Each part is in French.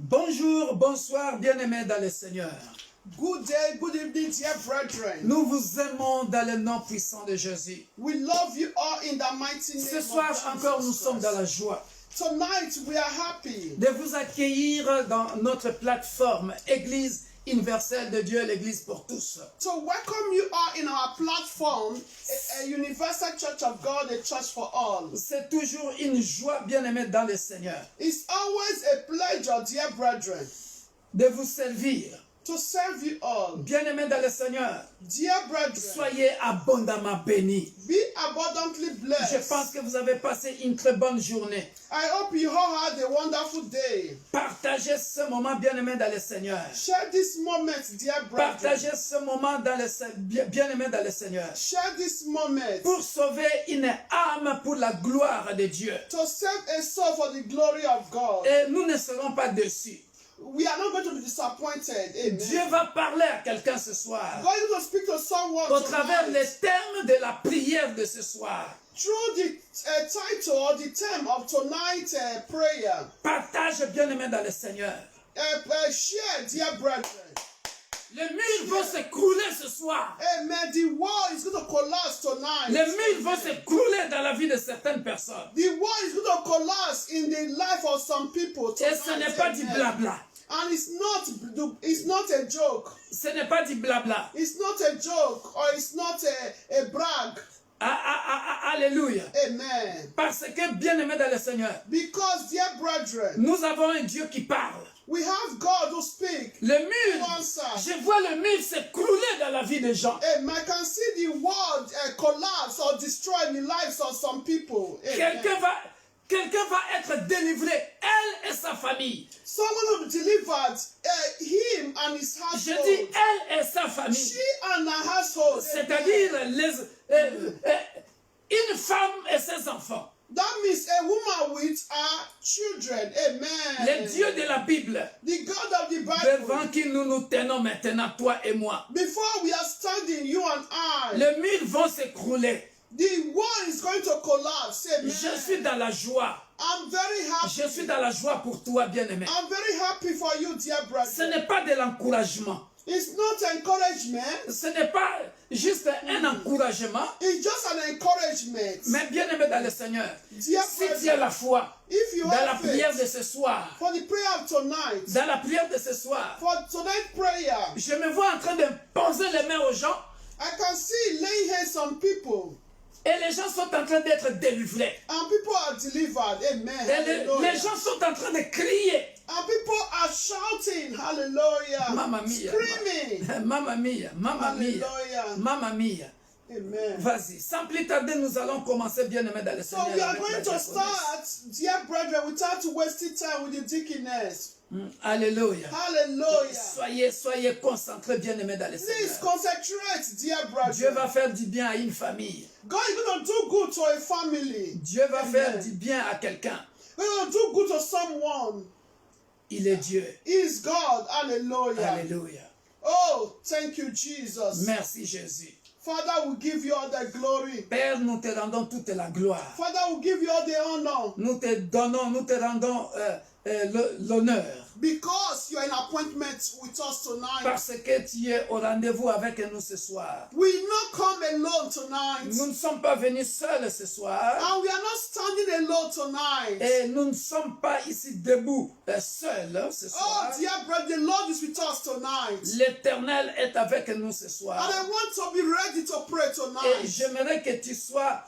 Bonjour, bonsoir, bien-aimés dans le Seigneur. Good day, good evening, dear brethren. Nous vous aimons dans le nom puissant de Jésus. We love you all in the mighty name Ce soir of Jesus encore, nous sommes dans la Christ. joie Tonight we are happy de vous accueillir dans notre plateforme Église universelle de Dieu, l'Église pour tous. to welcome you all in our platform, a universal church of God, a church for all. C'est toujours une joie, bien-aimés dans le Seigneur, It's always a pleasure, dear brethren, de vous servir. to serve you all. Bien-aimés dans le Seigneur, Dear brethren, soyez abondamment bénis. be abundantly Je blessed. pense que vous avez passé une très bonne journée. I hope you all had a wonderful day. Partagez ce moment, bien-aimés dans le Seigneur. Share this moment, dear brethren. Partagez ce moment dans le bien-aimés dans le Seigneur. Share this moment Pour sauver une âme pour la gloire de Dieu. to save a soul for the glory of God. Et nous ne serons pas déçus. We are not going to be disappointed. Amen. Dieu va parler à quelqu'un ce soir. God is going to speak to someone Au travers tonight les thèmes de la prière de ce soir. through the title or the theme of tonight's prayer. Partage, bien-aimés dans le Seigneur. Share, dear brethren. Les murs vont s'écrouler ce soir. Amen. The world is going to collapse tonight. Les murs vont s'écrouler dans la vie de certaines personnes. The world is going to collapse in the life of some people Et tonight. ce n'est pas du Amen. blabla. And it's not a joke. Ce n'est pas du blabla. It's not a joke or it's not a brag. Alléluia. Amen. Parce que, bien-aimés dans le Seigneur, Because, dear brethren, nous avons un Dieu qui parle. we have God who speaks. Le mur, Answer. je vois le mur s'écrouler dans la vie des gens. Amen. I can see the world collapse or destroy the lives of some people. Amen. Quelqu'un va être délivré, elle et sa famille. Someone will be delivered, him and his Je household. dis elle et sa famille. She and her household. C'est-à-dire une femme et ses enfants. That means a woman with her children. Amen. Le Dieu de la Bible, The God of the Bible. devant qui nous nous tenons maintenant, toi et moi. Before we are standing, you and I, Les murs vont s'écrouler. the world is going to collapse. Amen. Je suis dans la joie. I'm very happy. Je suis dans la joie pour toi, bien-aimé. I'm very happy for you, dear Ce brother. n'est pas de l'encouragement. It's not encouragement. Ce n'est pas juste un encouragement. It's just an encouragement. Mais bien-aimé dans le Seigneur, Dear si tu as brethren, la foi if you dans la have prière de faith ce soir, for the prayer of tonight, dans la prière de ce soir, for tonight's prayer, je me vois en train de poser les mains aux gens I can see laying hands on people, et les gens sont en train d'être délivrés. and people are delivered. Amen. Et les Hallelujah. gens sont en train de crier. And people are shouting, hallelujah, Mamma mia, screaming, mamma mia, mamma mia, hallelujah. mamma mia. Amen. Vas-y, sans plus tarder, nous allons commencer, bien-aimé dans le So Seigneur. we are avec la going to diaconesse. start, dear brethren, without wasting time with the deaconess. Alléluia. Hallelujah. Soyez concentrés, bien-aimés dans le Please Seigneur. concentrate, dear Dieu brethren. va faire du bien à une famille. God is going to do good to a family. Dieu va Amen. faire du bien à quelqu'un. He's going to do good to someone. Il est Dieu. He is God. Hallelujah. Alléluia. Oh, thank you, Jesus. Merci Jésus. Father, we give you all the glory. Père, nous te rendons toute la gloire. Father, we give you all the honor. Nous te rendons l'honneur. Because you are in appointment with us tonight. Parce que tu es au rendez-vous avec nous ce soir. We will not come alone tonight. Nous ne sommes pas venus seuls ce soir. And we are not standing alone tonight. Et nous ne sommes pas ici debout seuls ce Oh, soir. dear brother, the Lord is with us tonight. L'Éternel est avec nous ce And soir. I want to be ready to pray Et tonight. j'aimerais que tu sois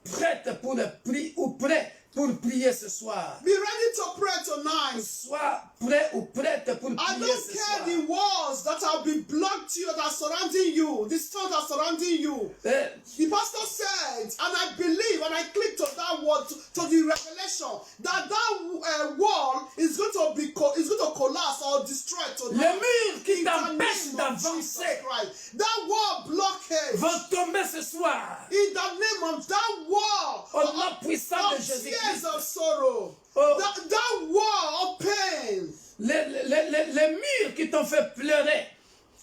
prête pour prier ou prêt pour prier ce soir. Be ready to pray tonight. Sois prêt ou prête pour I prier don't ce care soir. the walls that have been blocked to you, that are surrounding you, the stones that are surrounding you. The pastor said, and I believe, and I click to that word, to the revelation, that wall is going to collapse or destroy Les tonight. murs qui In the t'empêchent name of Jesus d'avancer Christ. That wall blockage. vont tomber ce soir. In the name of that wall Au nom puissant de of tears Jésus-Christ. of sorrow. Oh. That wall of pain. Les murs qui t'ont fait pleurer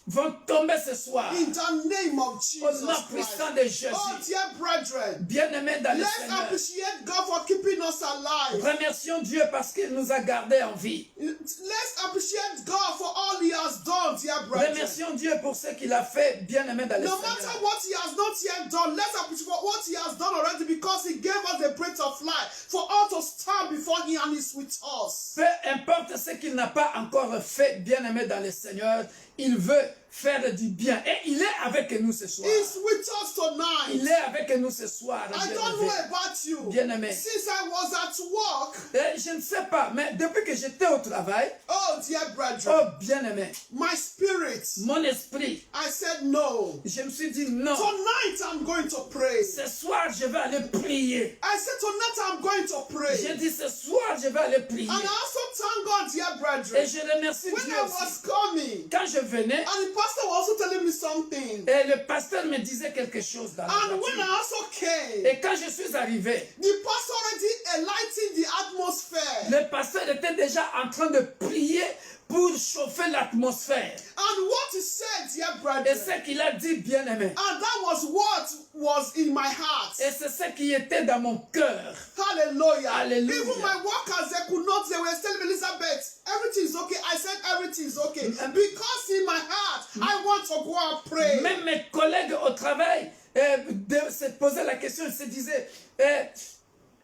vont tomber ce soir. In the name of Au Jesus nom Christ. puissant de Jésus. Oh, dear brethren, Bien-aimés dans le let's Seigneur. appreciate God for keeping us alive. Remercions Dieu parce qu'il nous a gardés en vie. Let's appreciate God for all He has done, dear brethren. Remercions Dieu pour ce qu'il a fait, bien-aimés dans le No Seigneur. matter what He has not yet done, let's appreciate what He has done already because He gave us the breath of life for us to stand before Him and He's with us. Peu importe ce qu'il n'a pas encore fait, bien-aimé dans le Seigneur, il veut faire du bien. Et il est avec nous ce soir. He's with us tonight. Il est avec nous ce soir. I don't know about you. Bien-aimé. Since I was at work, Je ne sais pas, mais depuis que j'étais au travail, oh dear brethren, oh bien-aimé, my spirit, mon esprit, I said no. je me suis dit non. Tonight I'm going to pray. Ce soir, je vais aller prier. I said tonight I'm going to pray. J'ai dit ce soir, je vais aller prier. And I also thank God, dear Et brethren. je remercie When Dieu I aussi. was coming, Quand je venais, and the pastor was also telling me something. et le pasteur me disait quelque chose dans la And when voiture. I also came, Et quand je suis arrivé, the pastor already enlightened the atmosphere. le pasteur était déjà en train de prier pour chauffer l'atmosphère. And what he said, dear Et brethren, ce qu'il a dit, bien-aimé, and that was what was in my heart. et c'est ce qui était dans mon cœur. Hallelujah. Hallelujah. Even my workers, they could not, they were telling me, Elizabeth, everything is okay. I said everything is okay. Because in my heart, I want to go and pray. Même mes collègues au travail se posaient la question, ils se disaient,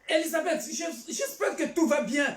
Elisabeth, j'espère que tout va bien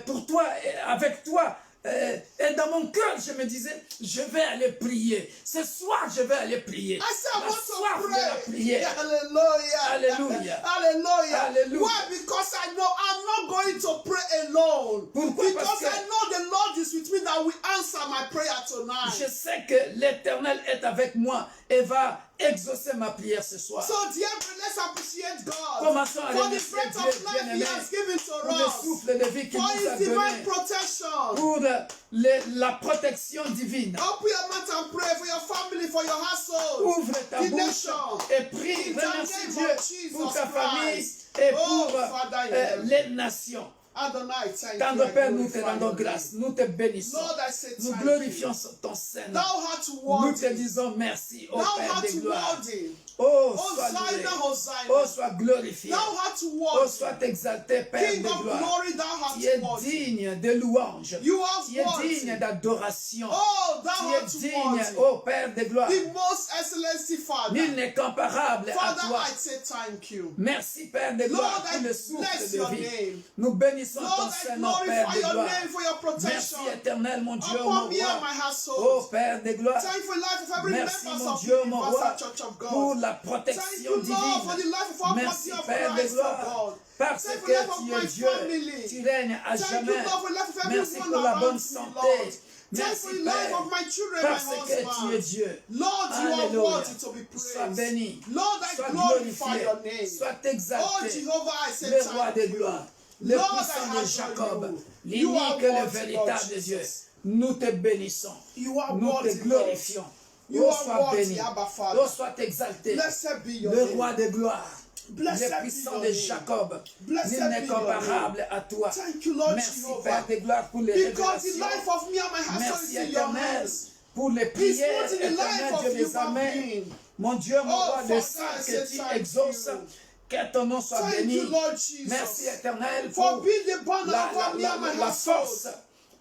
pour toi, avec toi. Et dans mon cœur, je me disais, je vais aller prier. Ce soir, je vais aller prier. I said, I Ce want soir, to je vais la pray. prier. Hallelujah. Hallelujah. Hallelujah. Hallelujah. Why? Because I know I'm not going to pray alone. Pourquoi? Because Parce que I know the Lord is with me that will answer my prayer tonight. je sais que l'Éternel est avec moi et va exaucer ma prière ce soir. So, dear friend, let's appreciate God Commençons à for the remercier breath Dieu, of life He bien-aimé, has given pour to le us, souffle de vie qu'il for nous a His divine donné, protection. pour la protection divine. Open your mouth and pray for your family, for your household, Ouvre ta the bouche nation. et prie, In the remercie name Dieu of Jesus pour ta famille Christ. et Oh, pour Father in heaven. les nations. Adonai, thank you. Tendre I Père, nous te glorify rendons your grâce, name. nous te bénissons, Lord, I say nous thank glorifions you. ton Saint-Nom. Thou art Nous te worthy. disons merci, ô Thou Père art de gloire. worthy. Oh, sois loué, Hosanna, oh, Hosanna. sois glorifié, Thou art oh, worthy. sois exalté, Père King de of gloire. glory, thou Tu es art worthy. digne de louange, You are tu es worthy. digne d'adoration, Oh, tu thou es art digne, worthy. ô Père de gloire. The most excellency, Nul Father. n'est comparable à Father, toi. I say thank you. Merci Père de gloire Lord, I pour le souffle bless de your vie. name. Nous bénissons Lord, ton I Saint-Nom, Père glorify de your gloire. name for your Merci protection éternel, mon Dieu, mon upon me and roi. my Oh household. Père de gloire, Thank you for the life of every merci member mon of Dieu, the mon roi, Universal Church of pour God. la Thank protection you, Lord, for the divine. life of our Merci body of Père de Christ, oh gloire, God. parce Thank you for que the life of tu my es Dieu, family. tu règnes à Thank jamais. you, Lord, for the life of Merci everyone pour la bonne around me, santé. Lord. Thank you Merci for the life Père, of my children, my parce que tu es husband. Dieu. Lord, you are Alléluia. worthy to be Sois praised. béni, Lord, I sois glorify glorifié, your name. sois Oh, exalté. Jehovah, I say Le roi thank de you. gloire, le Lord, puissant I de adore Jacob, you. You are l'unique et le worthy, Lord véritable Dieu. Jesus. Nous te bénissons, You are nous te worthy, glorifions. Lord. You Oh, are sois worthy, béni, Abba oh, Father. sois exalté. Blessed be your Le name. roi de gloire, Blessed le be puissant your de name. Jacob, Blessed nul n'est be your comparable à toi. Thank you, Lord Merci Jehovah. Père de gloire pour les Because the révélations. life of me and my household Merci is in your éternel hands. pour les It's prières not in the life éternelles, of Dieu les human amène. being. Mon Dieu, mon Oh, roi, le Father, sang I que say tu thank exauces, you. que ton nom soit Thank béni. you, Lord Jesus. Merci éternel For pour being the banner over me and my la household. force,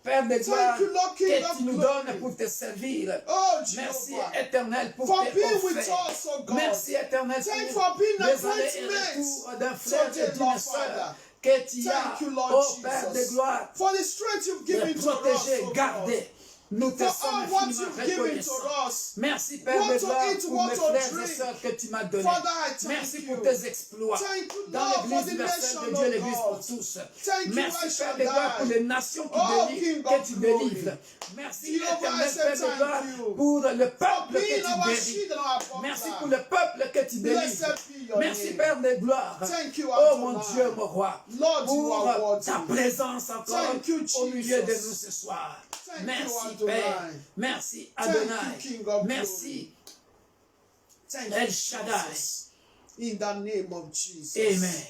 Père de gloire, you, Lord, King que of tu nous glory. donnes pour te servir. Oh, Merci Jehovah. éternel pour For tes being with offres. us, oh God. Merci éternel Thank you pour for being a les allées et great retours mate. d'un frère et Today, d'une Lord sœur Father. que tu as, Thank you, Lord oh Père de Jesus. gloire, For the strength you've de given to us, protéger, oh God. garder. Nous te For sommes all what infiniment you've given reconnaissants. to us. Merci Père What de to gloire eat, pour what mes to frères et drink. sœurs que tu m'as donnés. Father, I thank Merci you. pour tes exploits Thank you, dans Lord, for l'Église the universelle nation, de Dieu, oh l'Église pour God. tous. Thank you, Merci I Père shall de gloire pour die. les nations qui Oh, délivrent, King que of tu glory. délivres. Merci Jehovah, éternel I say Père de thank gloire you. pour le For peuple que being tu our délivres. shield and our buckler. Merci pour le peuple que tu délivres. Blessed be your Merci name. Père de gloire. Thank you, Oh mon Adonai. Dieu, mon roi, Lord, you are pour worthy. ta présence encore Thank you, au milieu de Jesus. nous ce soir. Thank Merci you, Adonai. Père. Merci Thank Adonai. you, King of Merci Thank El you, Shaddai. Jesus. In the name of Jesus. Amen.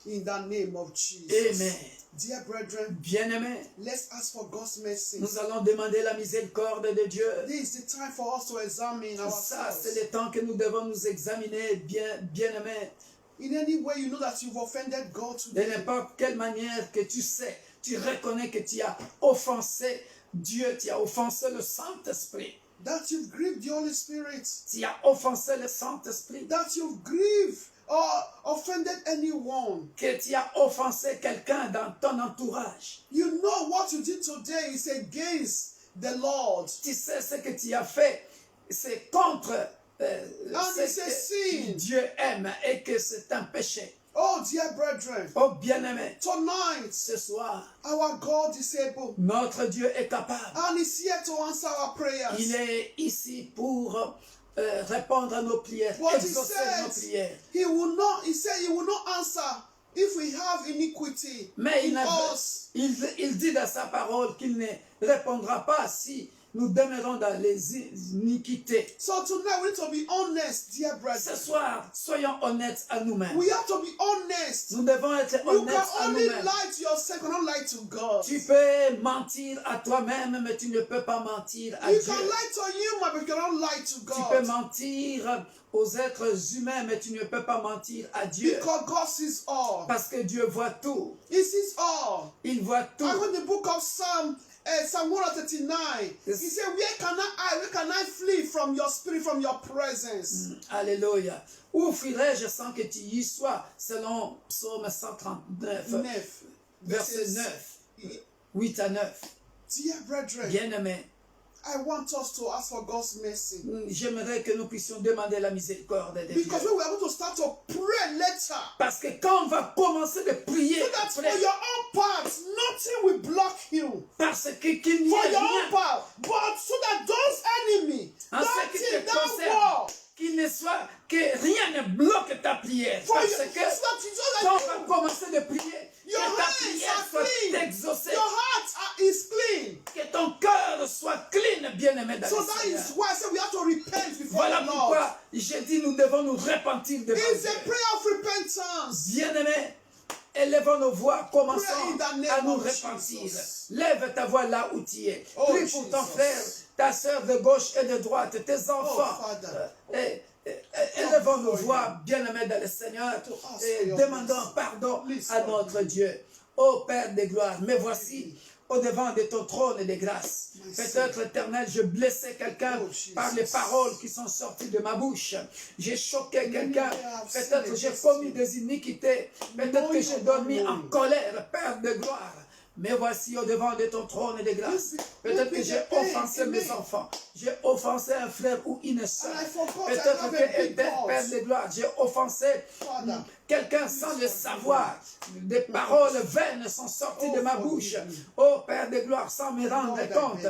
In the name of Jesus. Amen. Dear brethren, Bien-aimés, let's ask for God's mercy. nous allons demander la miséricorde de Dieu. This is the time for us to examine Ça, c'est ourselves. le temps que nous devons nous examiner, bien-aimés. In any way you know that you've offended God De today, n'importe quelle manière que tu sais, tu reconnais que tu as offensé Dieu, tu as offensé le Saint-Esprit. that you've grieved the Holy Spirit, Tu as offensé le Saint-Esprit. that you've grieved or offended anyone. Que tu as offensé quelqu'un dans ton entourage. You know what you did today is against the Lord. Tu sais ce que tu as fait, c'est contre And it's a ce que sin. Dieu aime et que c'est un péché. Oh, dear brethren, Oh bien-aimé, tonight ce soir, our God is able notre Dieu est capable. and is here to answer our prayers. Il est ici pour répondre à nos prières, But he exaucer nos said prières. he said he will not answer if we have iniquity Mais in us. il dit dans sa parole qu'il ne répondra pas si nous demeurons dans les iniquités. So tonight we need to be honest, dear Ce brethren. soir, soyons honnêtes à nous-mêmes. We have to be honest. Nous devons être You honnêtes can à only nous-mêmes. lie to yourself, you cannot lie to God. Tu peux mentir à toi-même, mais tu ne peux pas mentir à You Dieu. can lie to human, but you cannot lie to Tu peux God. mentir aux êtres humains, mais tu ne peux pas mentir à Dieu. Because God sees all. Parce que Dieu voit tout. He sees all. Il voit I tout. read the book of Psalm 139. Yes. He said, where can I flee from your spirit, from your presence? Alléluia. Où fuirai-je sans que tu y sois? Selon Psaume 139, Neuf. verset 9, 8 à 9. Dear brethren, Bien-aimés, I want us to ask for God's mercy. j'aimerais que nous puissions demander la miséricorde de Dieu. Because when we are going to start to pray later, Parce que quand on va commencer de prier, so that for après, your own part, nothing will block you. parce que qu'il n'y For ait your own rien part. But so that those enemies, en ce that qui thing, te that concerne, war, qu'il ne soit, que rien ne bloque ta prière. for Parce you, que so that quand on you, va commencer de prier, your que ta hands prière are soit clean. exaucée, Your heart is clean. que ton cœur soit clean, bien-aimé dans So le that Seigneur. is why I say we have to repent before Voilà the Lord. pourquoi j'ai dit nous devons nous repentir devant It's Dieu. a prayer of repentance. Bien-aimés, élevons nos voix, commençons Pray in the name à nous of repentir. Jesus. Lève ta voix là où tu es. Oh, Prie pour ton Jesus. frère, ta soeur de gauche et de droite, tes enfants. Father. Élevons nos voix, bien-aimés dans le Seigneur, et demandons pardon à notre Dieu. Ô Père de gloire, me voici au devant de ton trône de grâce. Peut-être, Éternel, je blessais quelqu'un par les paroles qui sont sorties de ma bouche. J'ai choqué quelqu'un. Peut-être j'ai commis des iniquités. Peut-être que j'ai dormi en colère, Père de gloire. Mais voici au devant de ton trône de grâce. Peut-être que j'ai offensé mes enfants. J'ai offensé un frère ou une soeur. Peut-être que, Père de gloire, j'ai offensé quelqu'un sans le savoir. Des paroles vaines sont sorties de ma bouche. Oh Père de gloire, sans me rendre compte.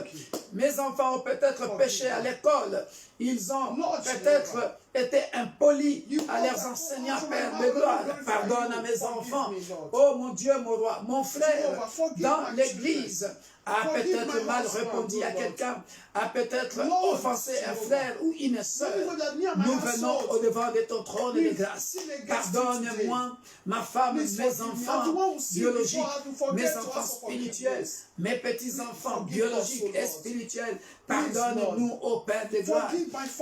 Mes enfants ont peut-être péché à l'école. Ils ont peut-être été impolis à leurs enseignants, Père de gloire. Pardonne à mes enfants. Oh mon Dieu, mon roi, mon frère, dans l'église, a peut-être mal répondu à quelqu'un, a peut-être offensé un frère ou une sœur. Nous venons au devant de ton trône de grâce. Pardonne-moi, ma femme, mes enfants biologiques, mes enfants spirituels, mes petits-enfants biologiques et spirituels. Pardonne-nous, ô Père de gloire.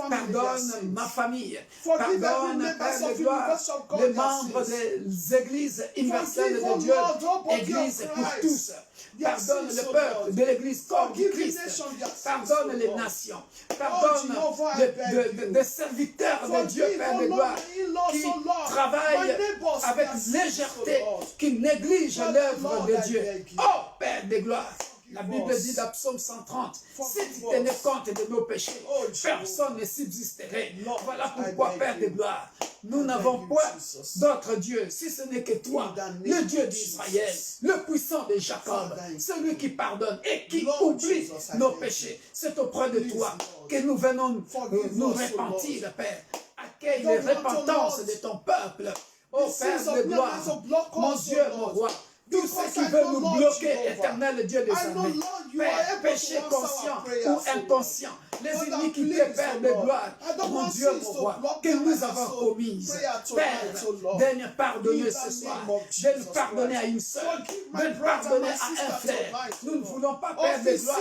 Pardonne ma famille. Pardonne, Père de gloire, les membres des églises universelles de Dieu, Église pour tous. Pardonne le peuple de l'église corps du Christ. Pardonne les nations. Pardonne les serviteurs de Dieu, Père de gloire, qui travaillent avec légèreté, qui négligent l'œuvre de Dieu. Oh, Père de gloire. La Bible dit dans Psaume 130, si tu tenais compte de nos péchés, personne ne subsisterait. Voilà pourquoi, Père de gloire, nous n'avons point d'autre Dieu, si ce n'est que toi, le Dieu d'Israël, le puissant de Jacob, celui qui pardonne et qui oublie nos péchés. C'est auprès de toi que nous venons nous repentir, Père. Accueille les repentances de ton peuple. Ô Père de gloire, mon Dieu, mon roi, Tout ce qui veut nous bloquer, éternel Dieu des armées, Père, péché conscient ou inconscient, les iniquités, Père de gloire, mon Dieu, mon roi, que nous avons commises, Père, de nous pardonner ce soir, de nous pardonner à une sœur, de nous pardonner à un frère. Nous ne voulons pas, Père de gloire,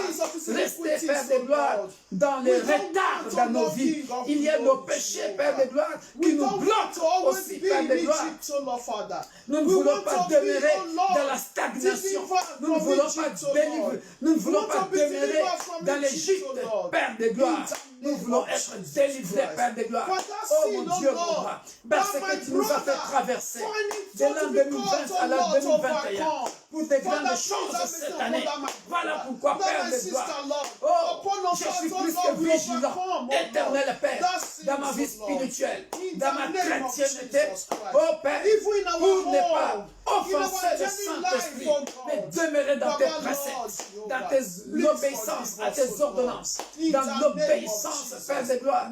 rester, Père de gloire, dans les retards dans nos vies. Il y a nos péchés, Père de gloire, qui nous bloquent aussi, Père de gloire. Nous ne voulons pas demeurer dans la stagnation. Nous ne voulons pas délivrer. Nous ne voulons pas demeurer dans l'Égypte, Père de gloire. Nous voulons être délivrés, Père de gloire. Oh mon Dieu, mon roi, parce que tu nous as fait traverser de l'an 2020 à l'an 2021 pour des grandes choses cette année. Voilà pourquoi, Père de gloire, oh, je suis plus que vigilant, éternel Père, dans ma vie spirituelle, dans ma chrétienté. Oh Père, pour ne pas offenser le Saint-Esprit, mais demeurer dans tes préceptes, dans tes obéissances à tes ordonnances, dans l'obéissance, Père de gloire.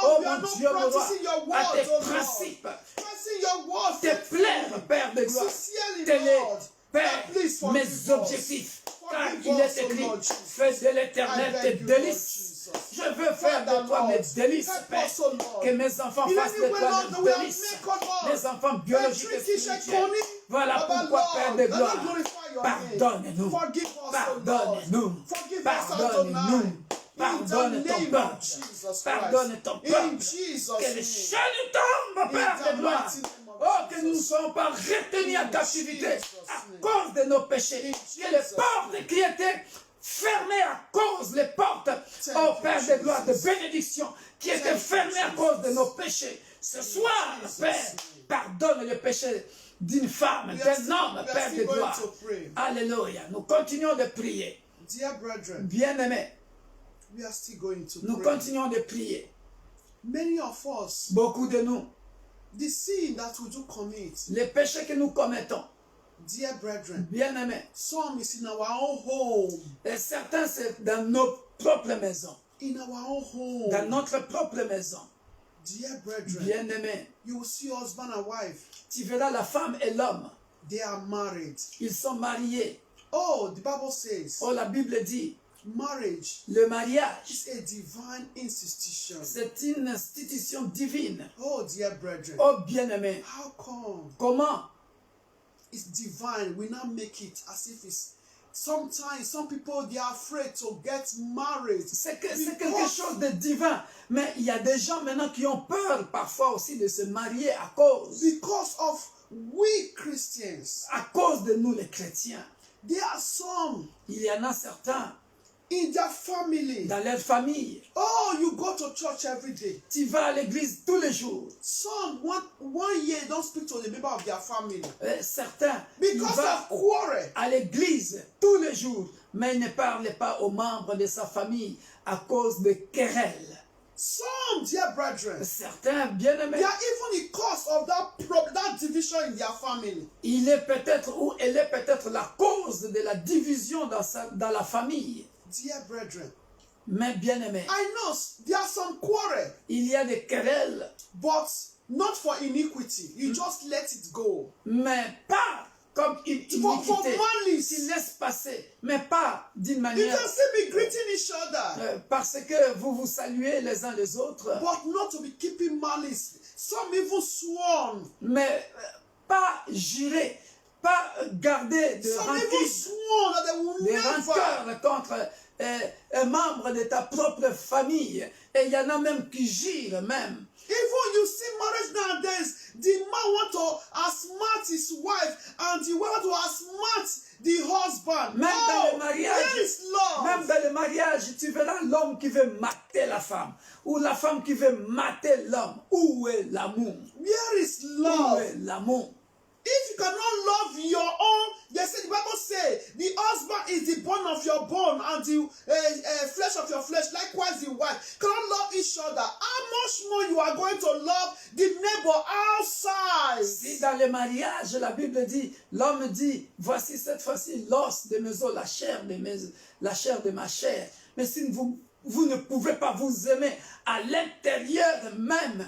Oh mon Dieu, mon roi, à tes principes, tes plaires, Père de gloire, Père, mes objectifs, car il est écrit, fais de l'éternel tes délices. Je veux faire de toi mes délices, Père. Que mes enfants fassent de toi mes délices. Mes enfants biologiques et spirituels. Voilà pourquoi, Père de gloire, pardonne-nous. Pardonne-nous. Pardonne-nous. Pardonne ton peuple. Pardonne ton peuple. Que les chaînes tombent, Père de gloire. Oh, que nous ne soyons pas retenus en captivité à cause de nos péchés. Que les portes qui étaient fermées à cause des portes, oh Père de gloire, de bénédiction, qui étaient fermées à cause de nos péchés. Ce soir, Père, pardonne le péché d'une femme, d'un homme, Père de gloire. Alléluia. Nous continuons de prier. Bien-aimés, nous continuons de prier. Beaucoup de nous, the sin that we do commit, les péchés que nous commettons, dear brethren, bien-aimés, some is in our own home. Et certains, c'est dans nos propres maisons. In our own home. Dans notre propre maison. Dear brethren, bien-aimés, you will see husband and wife. Tu verras la femme et l'homme. They are married. Ils sont mariés. Oh, the Bible says. Oh, la Bible dit. Marriage, le mariage, is a divine institution. C'est une institution divine. Oh, dear brethren. Oh, bien-aimés. How come? Comment? It's divine. We now make it as if it's. Sometimes, some people, they are afraid to get married. C'est quelque chose de divin. Mais il y a des gens maintenant qui ont peur parfois aussi de se marier à cause. Because of we Christians. À cause de nous les chrétiens. There are some. Il y en a certains. In their family. Dans leur famille. Oh, you go to church every day. Tu vas à l'église tous les jours. Some, one year, don't speak to the member of their family. Certains. Because of quarrel. À l'église tous les jours. Mais ils ne parlent pas aux membres de sa famille à cause de querelles. Some, dear brethren. Certains, bien-aimés. They are even the cause of that division in their family. Il est peut-être ou elle est peut-être la cause de la division dans la famille. Dear brethren, mais bien-aimés, I know there are some quarrel. Il y a des querelles, but not for iniquity. You just let it go. Mais pas comme une iniquité. For malice. Tu laisses passer, mais pas d'une manière. You can still be greeting each other. Parce que vous vous saluez les uns les autres. But not to be keeping malice. Some even sworn. Mais pas jurer. Pas garder de rancune, des rancœurs contre un membre de ta propre famille. Et il y en a même qui jurent même. Even you see marriage nowadays, the man want to outsmart his wife and the wife want to outsmart the husband. Même dans le mariage, where is love? Même dans le mariage, tu verras l'homme qui veut mater la femme ou la femme qui veut mater l'homme. Où est l'amour? Where is love? Où est l'amour? If you cannot love your own, they say, the Bible says, the husband is the bone of your bone and the flesh of your flesh, likewise the wife. Cannot love each other. How much more you are going to love the neighbor outside? Si dans le mariage, la Bible dit, l'homme dit, voici cette fois-ci l'os de mes os, la chair de ma chair. Mais si vous ne pouvez pas vous aimer à l'intérieur même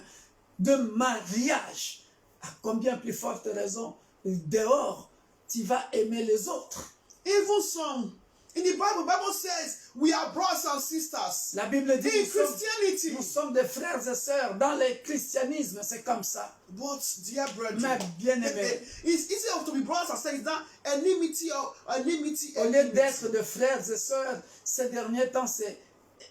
de mariage, à combien plus forte raison dehors tu vas aimer les autres. Even some, in the Bible says we are brothers and sisters. La Bible dit In nous Christianity. sommes des frères et sœurs. Dans le christianisme, c'est comme ça. But dear brethren, Mais bien aimé, it's easy to be brothers and sisters than enmity or enmity. au lieu d'être de frères et sœurs, ces derniers temps, c'est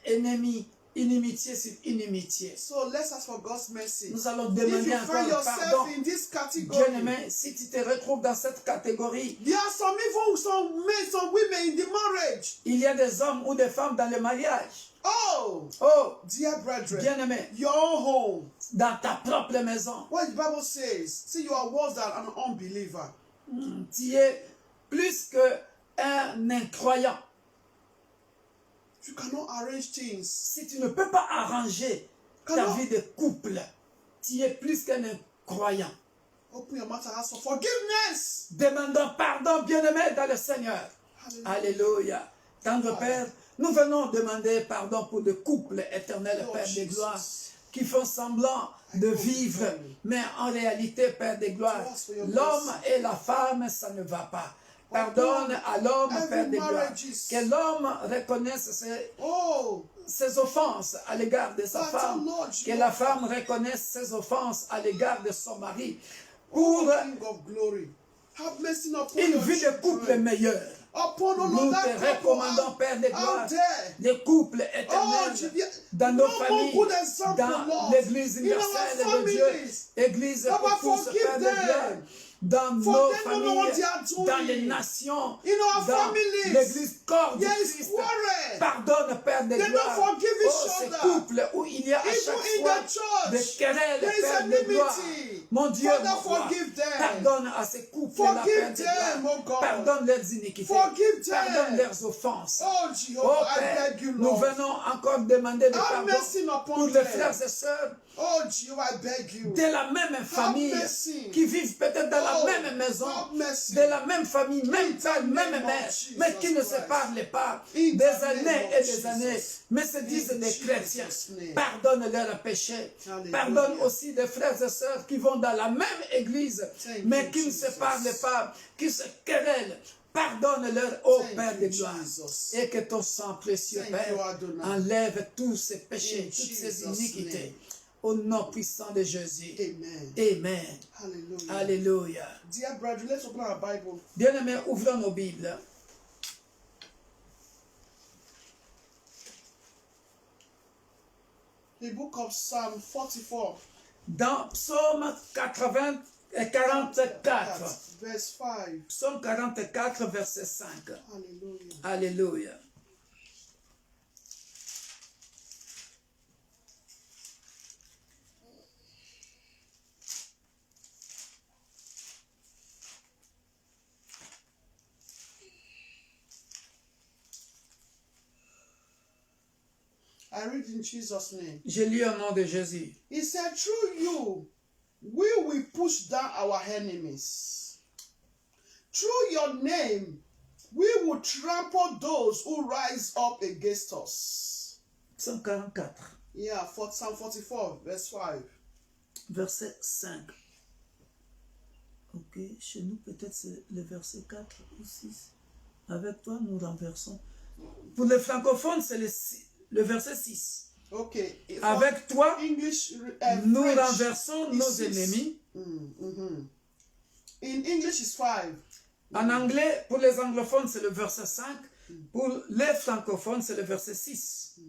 ennemi, inimitié sur inimitié. So let's ask for God's mercy. Nous allons If demander you find encore yourself pardon. in this category, Bien-aimé, si tu te retrouves dans cette catégorie, there are some men, some women in the marriage. il y a des hommes ou des femmes dans le mariage. Oh, Oh, dear brethren, bien-aimé, your own home. dans ta propre maison, What the Bible says, see, you are worse than an unbeliever. tu es plus qu'un incroyant. You cannot arrange things. Si tu ne peux pas arranger ta vie de couple, tu es plus qu'un incroyant. Open your mouth and ask for forgiveness. Demandons pardon, bien-aimé, dans le Seigneur. Alléluia. Tendre Père, nous venons demander pardon pour le couple éternel, Père des gloires, qui font semblant de vivre, mais en réalité, Père des gloires, l'homme et la femme, ça ne va pas. Pardonne à l'homme, Père des gloires, que l'homme reconnaisse ses offenses à l'égard de sa femme, que la femme reconnaisse ses offenses à l'égard de son mari, pour une vie de couple meilleure. Nous te recommandons, Père des gloires, les couples éternels dans nos familles, dans l'Église universelle de Dieu, Église pour tous, Père des gloires, dans nos familles, dans les nations, dans l'Église corps du Christ. Pardonne, Père des gloires, ces couples où il y a à chaque fois des querelles, Père des gloires. Mon Dieu, mon roi, pardonne à ces couples-là, Père des gloires. Pardonne leurs iniquités, pardonne leurs offenses. Oh Père, nous venons encore demander de pardon pour les frères et sœurs de la même famille, qui vivent peut-être dans la même maison, de la même famille, même père, même mère, mais qui ne se parlent pas des années et des années, mais se disent des chrétiens. Pardonne leurs péchés. Pardonne aussi des frères et sœurs qui vont dans la même église, mais qui ne se parlent pas, qui se querellent. Pardonne-leur, ô Père de gloire, et que ton sang précieux, Père, enlève tous ces péchés, toutes ces iniquités. Au nom puissant de Jésus. Amen. Amen. Hallelujah. Alléluia. Dear brethren, let's open our Bible. Bien-aimés, ouvrons nos Bibles. The book of Psalm 44. Dans Psaume 44. Verse 5. Psaume 44, verset 5. Hallelujah. Alléluia. I read in Jesus' name. Je lis au nom de Jésus. He said, through you, we will push down our enemies. Through your name, we will trample those who rise up against us. Psaume 44. Yeah, for Psalm 44, verse 5. Verset 5. Ok, chez nous peut-être c'est le verset 4 ou 6. Avec toi, nous renversons. Pour les francophones, c'est le verset 6. Okay. Avec toi, English, nous French renversons nos is 6. ennemis. In English, it's 5. En anglais, pour les anglophones, c'est le verset 5. Pour les francophones, c'est le verset 6.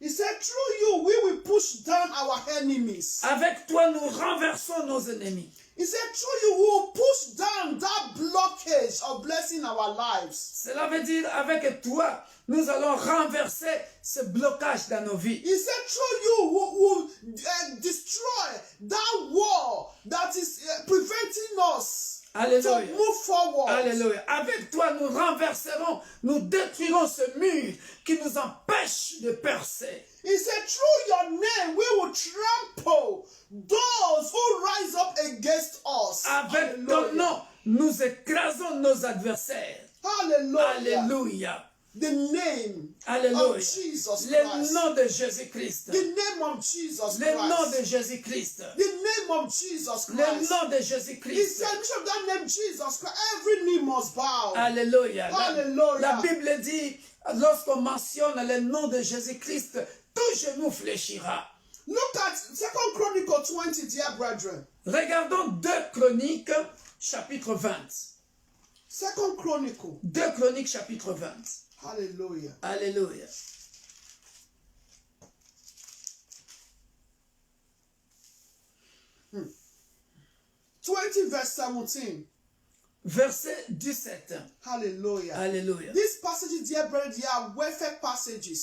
He said, through you, we will push down our enemies. Avec toi, nous renversons nos ennemis. He said, through you, we will push down that blockage of blessing our lives. Cela veut dire, avec toi, nous allons renverser ce blocage dans nos vies. He said, through you, we will destroy that wall that is preventing us Alléluia. to move forward. Alléluia. Avec toi, nous renverserons, nous détruirons ce mur qui nous empêche de percer. He said, through your name, we will trample those who rise up against us. Avec ton nom, nous écrasons nos adversaires. Hallelujah. Alléluia. the name Alléluia. of Jesus Le Christ. nom de Jésus-Christ. The name of Jesus Le nom de Christ. Jésus-Christ. The name of Jesus Le Christ. nom de He Jésus-Christ. said, Bishop, that name Jesus Christ, every knee must bow. Alléluia. Alléluia. La Bible dit, lorsqu'on mentionne le nom de Jésus-Christ, tout genou fléchira. Look at 2 Chronicles 20, dear brethren. Regardons 2 Chroniques, chapitre 20. 2 Chronicles. 2 Chroniques, chapitre 20. Hallelujah. Alléluia. Hmm. 20 verse 17. Verset 17. Hallelujah. Alléluia. These passages, dear brethren, they are warfare passages.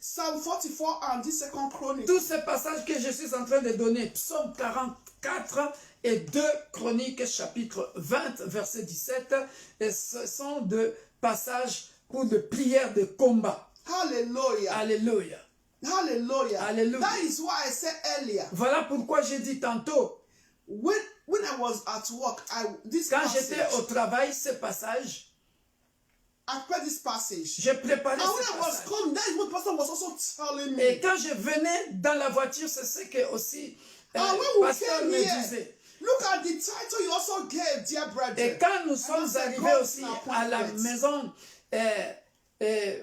Psalm 44 and this 2 Chronicle. Tous ces passages que je suis en train de donner, Psaume 44 et 2 Chroniques, chapitre 20, verset 17, et ce sont de passages pour de prières de combat. Hallelujah. Alléluia. Hallelujah. Hallelujah. That is why I said earlier, Voilà pourquoi j'ai dit tantôt, when I was at work, this quand passage, j'étais au travail, ce passage, I prepared this passage. j'ai préparé And when ce I was passage. coming, that is what the pastor was also telling me. Et quand je venais dans la voiture, c'est ce que aussi And when we pasteur came me here, disait. look at the title you also gave, dear brethren. Et quand nous sommes said, arrivés God's aussi appointment. à la maison,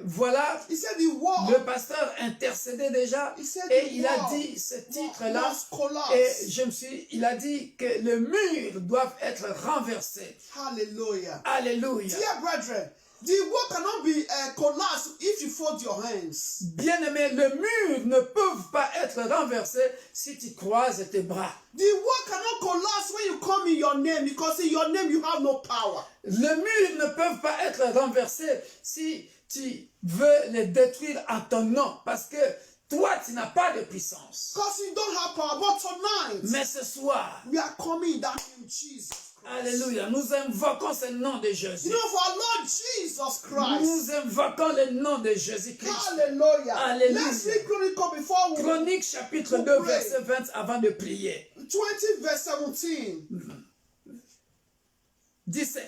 voilà, He said the wall le pasteur intercédait déjà He said et the il a wall dit ce titre-là. was collapsed. Et il a dit que le mur doit être renversé. Hallelujah. Alléluia. Dear brethren, the wall cannot be collapsed if you fold your hands. Bien-aimé, le mur ne peut pas être renversé si tu croises tes bras. The wall cannot collapse when you come in your name because in your name you have no power. Le mur ne peut pas être renversé si tu veux le détruire en ton nom, parce que toi, tu n'as pas de puissance. Because you don't have power. But tonight, Mais ce soir, we are coming in that name, Jesus Christ. alléluia, nous invoquons ce nom de Jésus. You know, for our Lord Jesus Christ. Nous invoquons le nom de Jésus-Christ. Hallelujah. Alléluia. Let's read Chronicle before we Chronique chapitre 2, verset 20, avant de prier. 20 verse 17. 17.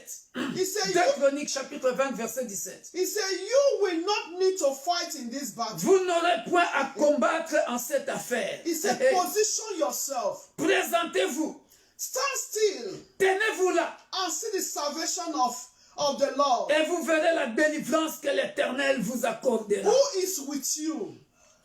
He said, 2 Chroniques chapitre 20, verset 17. He said, you will not need to fight in this battle. Vous n'aurez point à combattre en cette affaire. He said, position yourself. Présentez-vous. Stand still Tenez-vous là. and see the salvation of the Lord. Et vous verrez la délivrance que l'Éternel vous accordera. Who is with you?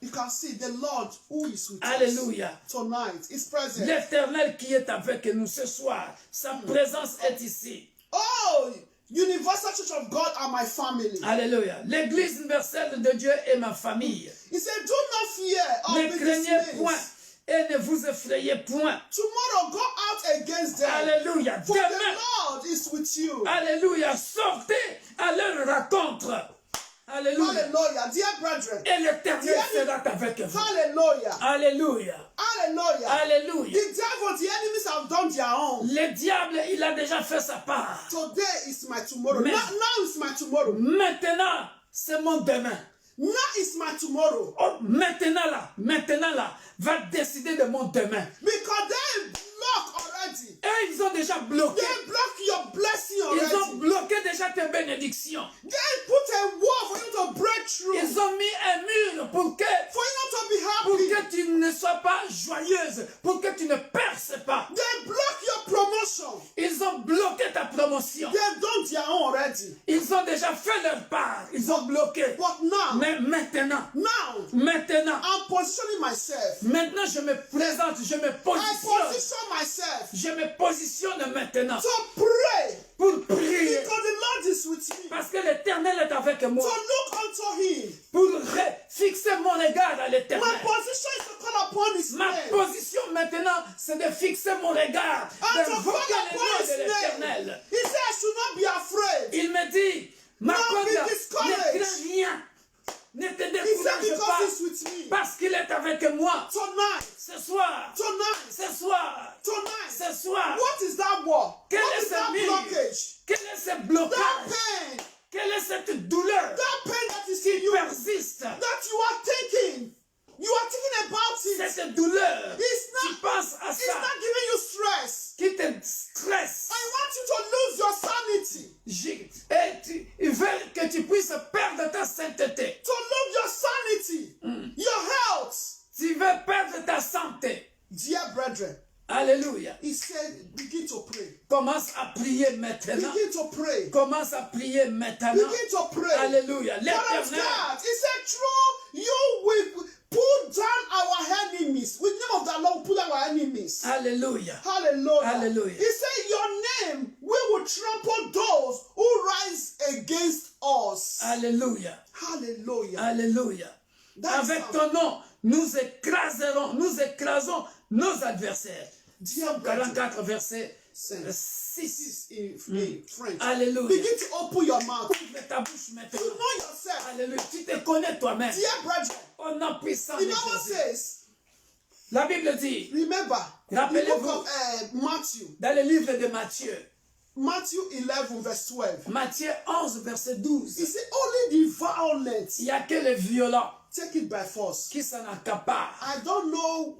You can see the Lord who is with Alléluia. us tonight is present. L'Éternel qui est avec nous ce soir, sa présence est ici. Oh, Universal Church of God are my family. Alléluia. L'Église universelle de Dieu est ma famille. He said, do not fear or Ne be craignez dismayed. point et ne vous effrayez point. Tomorrow go out against them. Alléluia. For the Demain, Lord is with you. alléluia, sortez à leur rencontre. Alléluia. Hallelujah. Dear brethren. Et l'Éternel sera avec vous. Hallelujah. Alléluia. Hallelujah. Alléluia. The devil, the enemies have done their own. Le diable, il a déjà fait sa part. Today is my tomorrow. Mais- Now is my tomorrow. Maintenant, c'est mon demain. Now is my tomorrow. Oh, maintenant là, va décider de mon demain. Because they block already. Et ils ont déjà bloqué. They block your blessing Ils ont already. bloqué déjà tes bénédictions. They put a wall for you to break through. Ils ont mis un mur pour que For you not to be happy. tu ne sois pas joyeuse, pour que tu ne perces pas. They block your promotion. Ils ont bloqué ta promotion. They've done their own already. Ils ont déjà fait leur part. Ils ont bloqué. But now, Mais maintenant, I'm positioning myself. maintenant je me présente, je me I positionne. position myself Je me positionne maintenant to pray. pour prier. Because the Lord is with me. Parce que l'Éternel est avec moi. To look unto Him. Pour fixer mon regard à My l'Éternel. position is to call upon His Ma name. position maintenant, c'est de fixer mon regard, And to d'invoquer call le upon nom His de name. l'Éternel. He said, I should not be afraid. Il me dit, ma Don't be conduite, discouraged. ne crains rien. Ne te He said, décourage because pas. He's with me. Parce qu'il est avec moi. Tonight, Ce soir, tonight, ce soir, tonight. ce soir. What is that wall? Quel What est is ce that mur? blockage? Quel est ce That blocage? pain. Quelle est cette douleur That pain that is in qui you. persiste? That you are thinking. You are thinking about it. Cette douleur, It's tu not, penses à it's ça, not giving you stress. qui te stresse. I want you to lose your sanity. Il veut que tu puisses perdre ta Commence à prier maintenant. Begin to pray. Commence à prier maintenant. Begin to pray. Alléluia. What else L'Éternel. God? He said, through you will pull down our enemies. With the name of the Lord, pull down our enemies. Alléluia. Hallelujah. Hallelujah. He said, your name, we will trample those who rise against us. Alléluia. Hallelujah. Alléluia. That's Avec how- ton nom, nous écrasons nos adversaires. Psaume 44, verset 6. in French. Alléluia. Begin to open your mouth. Ouvre ta bouche You maintenant. know yourself. Alléluia. Tu te connais toi-même. Dear brethren, Au nom puissant the de Bible Jésus. says, La Bible dit, remember, the Rappelez-vous. book of Matthew, dans le livre de Matthieu, Matthew 11, verse 12. Matthieu 11, verset He 12, said, only the violent il n'y a que les violents take it by force. qui s'en accaparent. I don't know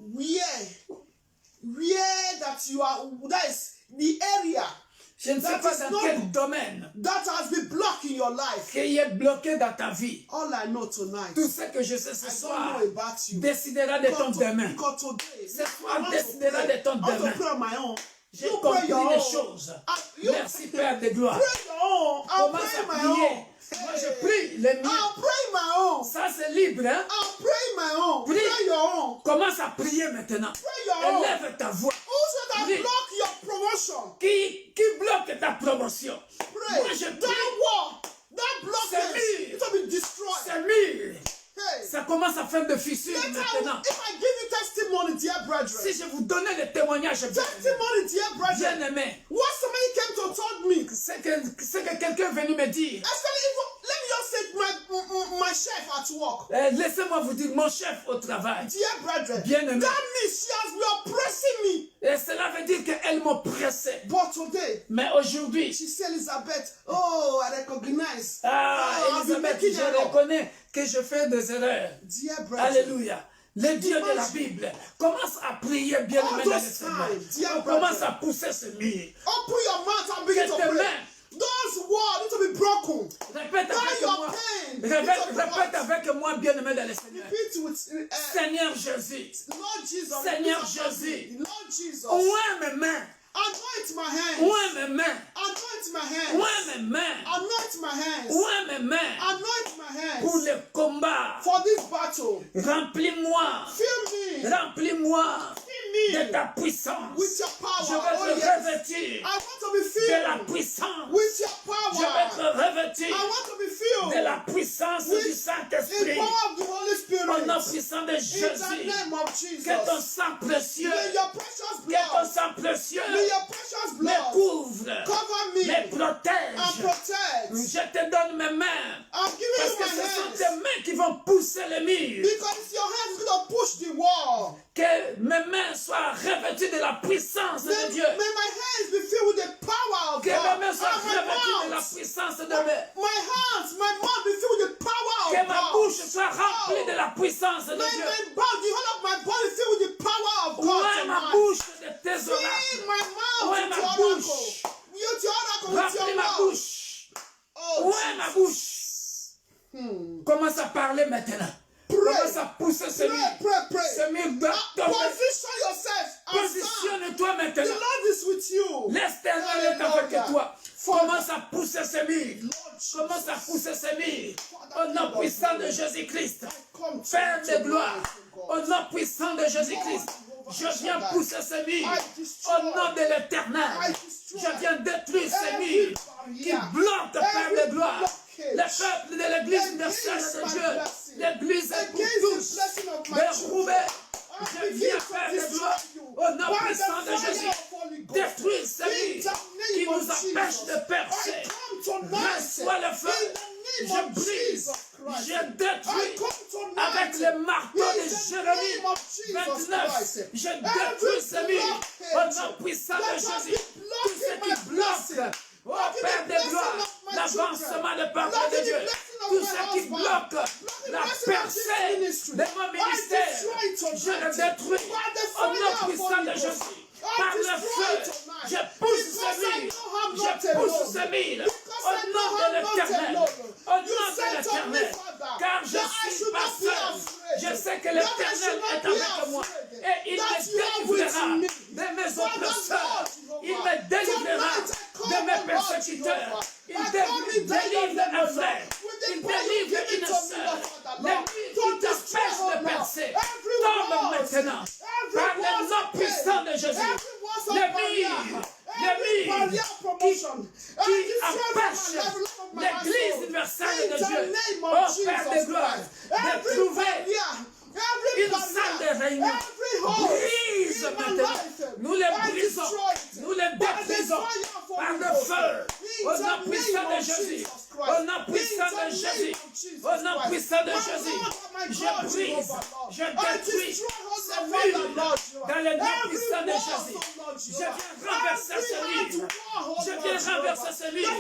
where that you are, that is the area Je ne sais That pas is dans not- quel domaine that has been blocking your life. qui est bloqué dans ta vie. All I know tonight, Tout ce que je sais ce I soir don't know about you. décidera de ton demain. Because today, Ce soir I want to décidera pray. de ton I want demain. to pray on my own. J'ai You pray compris your les own. choses. You Merci Père de gloire. pray your own. I'll Commence pray à my prier. own. Moi je prie les miens. I'll pray my own. Ça c'est libre, hein? I'll pray my own. Prie. Pray your own. Commence à prier maintenant. Pray your own. Élève ta voix. Also that Prie. block your promotion. Qui bloque ta promotion? Pray. Moi je That prie. wall, that blockage, me. it will be destroyed. C'est mur. Hey. Ça commence à faire de fissures Later, maintenant. if I give you testimony, dear brethren, Si je vous donnais le témoignage testimony, dear brethren, bien aimé, what somebody came to tell me, c'est que quelqu'un est venu me dire. especially if, let me just say my chef at work, Laissez-moi vous dire, mon chef au travail. dear brethren, Bien-aimé. that means she has been oppressing me. Et cela veut dire qu'elle m'oppressait. But today, Mais aujourd'hui, she said, Elizabeth, oh, I recognize. ah, I've been Elisabeth, making je error. reconnais que je fais des erreurs. Dear brethren, Alléluia. Le Dieu de la Imagine. Bible commence à prier bien All aimé dans le those Seigneur. times, dear On commence brethren. à pousser ce mur. open your mouth and begin to Quelques pray. mains. Those walls need to be broken. Répète Now avec your moi. pain, Répète avec moi, bien aimé dans le Seigneur. repeat with Seigneur Jésus, Lord Jesus. Seigneur repeat after me. Jésus. Lord Jesus. oins mes mains, Anoint my hands. oins mes mains, Anoint my hands. oins mes mains, Anoint my hands. oins mes mains Anoint my pour hands. le combat. For this battle. Remplis-moi, Fill me. remplis-moi Fill de me ta puissance. with your Je power. vais Oh te yes. revêtir I want to be de la filled puissance. with your Je vais te power. revêtir I want to be de filled la puissance with du the Saint-Esprit. power of the Holy Au nom Spirit. puissant de In the Jésus, name of Jesus. que ton sang précieux, May your precious que ton blood. sang précieux May your precious me blood couvre, cover me me and protège. protect. Je te donne mes mains, I'm giving parce you que my ce sont hands. tes mains qui vont pousser les murs. Because it's your hands going to push the wall. Que mes mains soient revêtues de la puissance May, de Dieu. may my hands be filled with the power of Que mes God. mains soient And my revêtues de la mouth, puissance de Dieu. my mouth be filled with the power Que of ma God. bouche soit remplie de la puissance de May Dieu. my body, the whole of my body filled with the power of God. Ouvre ma tonight. bouche de tes Fill oracles. my mouth Ouais, with ma your bouche. oracle. With your oracle, with Remplis your ma mouth. bouche. Oh, Ouvre ma bouche. Commence à parler maintenant. Commence à pousser ce mur. pray. Ce mur doit tomber. Position yourself and stand. Positionne-toi The maintenant. Lord is with you. L'Éternel est avec toi. Commence à pousser ce mur. Lord, Commence à pousser ce mur. Au nom puissant de Jésus-Christ. come to Père de tonight, gloire. oh Au God. nom puissant de Jésus-Christ. Je viens pousser ce mur. Au nom de l'Éternel. Je viens détruire ce mur qui bloque, Père de gloire, le peuple de l'Église universelle de Dieu. L'Église est pour tous. Dérouvé. Je viens, Père de gloire, au nom puissant de Jésus, détruire ce mur qui nous empêche de percer. Reçois le feu. Je brise. Je détruis avec le marteau de Jérémie 29. Je détruis ce mur au nom puissant de Jésus. Tout ce qui bloque, oh Père de gloire, l'avancement du peuple de Dieu. Tout ce qui bloque la percée de mon ministère, je le détruis au nom puissant de Jésus. Par le feu, je pousse ce mur. Je pousse ce mur au nom de l'Éternel. Au nom de l'Éternel. Car je suis pas seul. Je sais que l'Éternel est avec moi. Et il me délivrera de mes oppresseurs. Il me délivrera persécuteur, il délivre un frère, il délivre une sœur. L'ennemi qui t'empêche de percer tombe maintenant par le nom puissant de Jésus. L'ennemi qui empêche l'Église universelle de Dieu, au Père de gloire, de trouver une salle de réunion. Brise maintenant. Nous les brisons. Nous les détruisons par le feu. Au nom puissant de Jésus. Au nom puissant de Jésus. Au nom puissant de Jésus. Je brise. Je détruis ce mur dans le nom puissant de Jésus. Je viens renverser ce mur. Je viens renverser ce mur.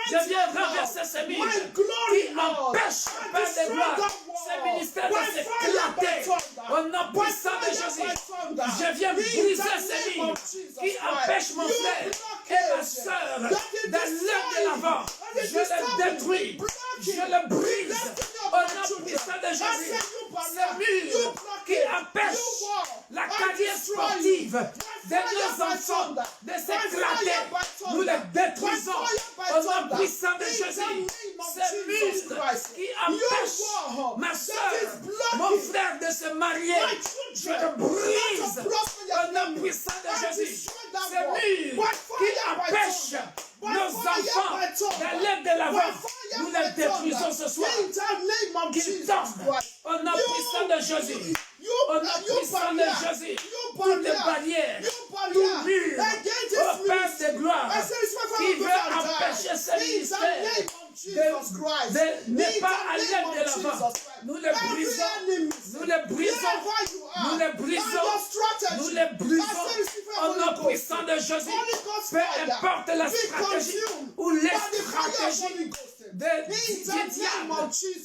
Je viens renverser ce mur qui empêche le Père de gloire, ce ministère de s'éclater. Au nom puissant de Jésus, je viens briser ce mur qui empêche mon frère et ma soeur d'aller de l'avant. Je le détruis. Je le brise. Au nom puissant de Jésus, ce mur qui empêche la carrière sportive de nos enfants de s'éclater, nous les détruisons au nom puissant de Jésus. Ce mur qui empêche ma soeur, mon frère de se marier, je le brise au nom puissant de Jésus. Ce mur qui empêche nos enfants d'aller de l'avant, nous les détruisons ce soir. Qu'ils tombent au nom puissant de Jésus. Au nom puissant de Jésus. Toutes les barrières, tout mur, au Père de gloire, qui veut empêcher ce ministère de ne pas aller de l'avant. Nous les brisons. Nous les brisons. Nous les brisons. Nous les brisons. Au nom puissant de Jésus. Peu importe la stratégie ou les stratégies du diable.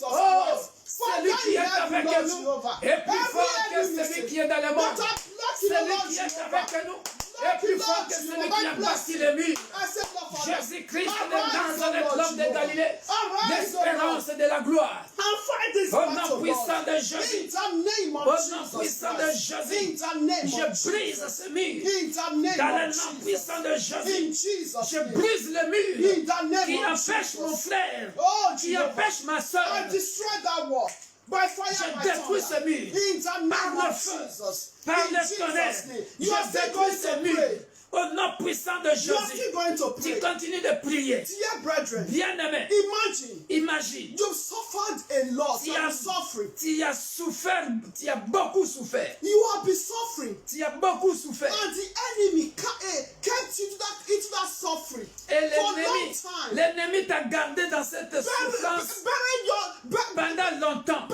Oh, celui qui est avec nous est plus fort que celui qui est dans le monde. Celui qui est avec nous est plus fort que celui qui a bâti les murs. Jésus-Christ de Nazareth, l'homme de Galilée, l'espérance de la gloire. Au nom puissant de Jésus, au nom puissant de Jésus, je brise ce mur. Dans le nom puissant de Jésus, je brise le mur qui empêche mon frère, qui empêche ma soeur. Je détruis ce mur par le feu, par le tonnerre. Je détruis ce mur. Au nom puissant de Jésus, tu continues de prier. Bien-aimé, imagine, tu as souffert, tu as beaucoup souffert. Tu as beaucoup souffert. Et l'ennemi t'a gardé dans cette souffrance pendant longtemps.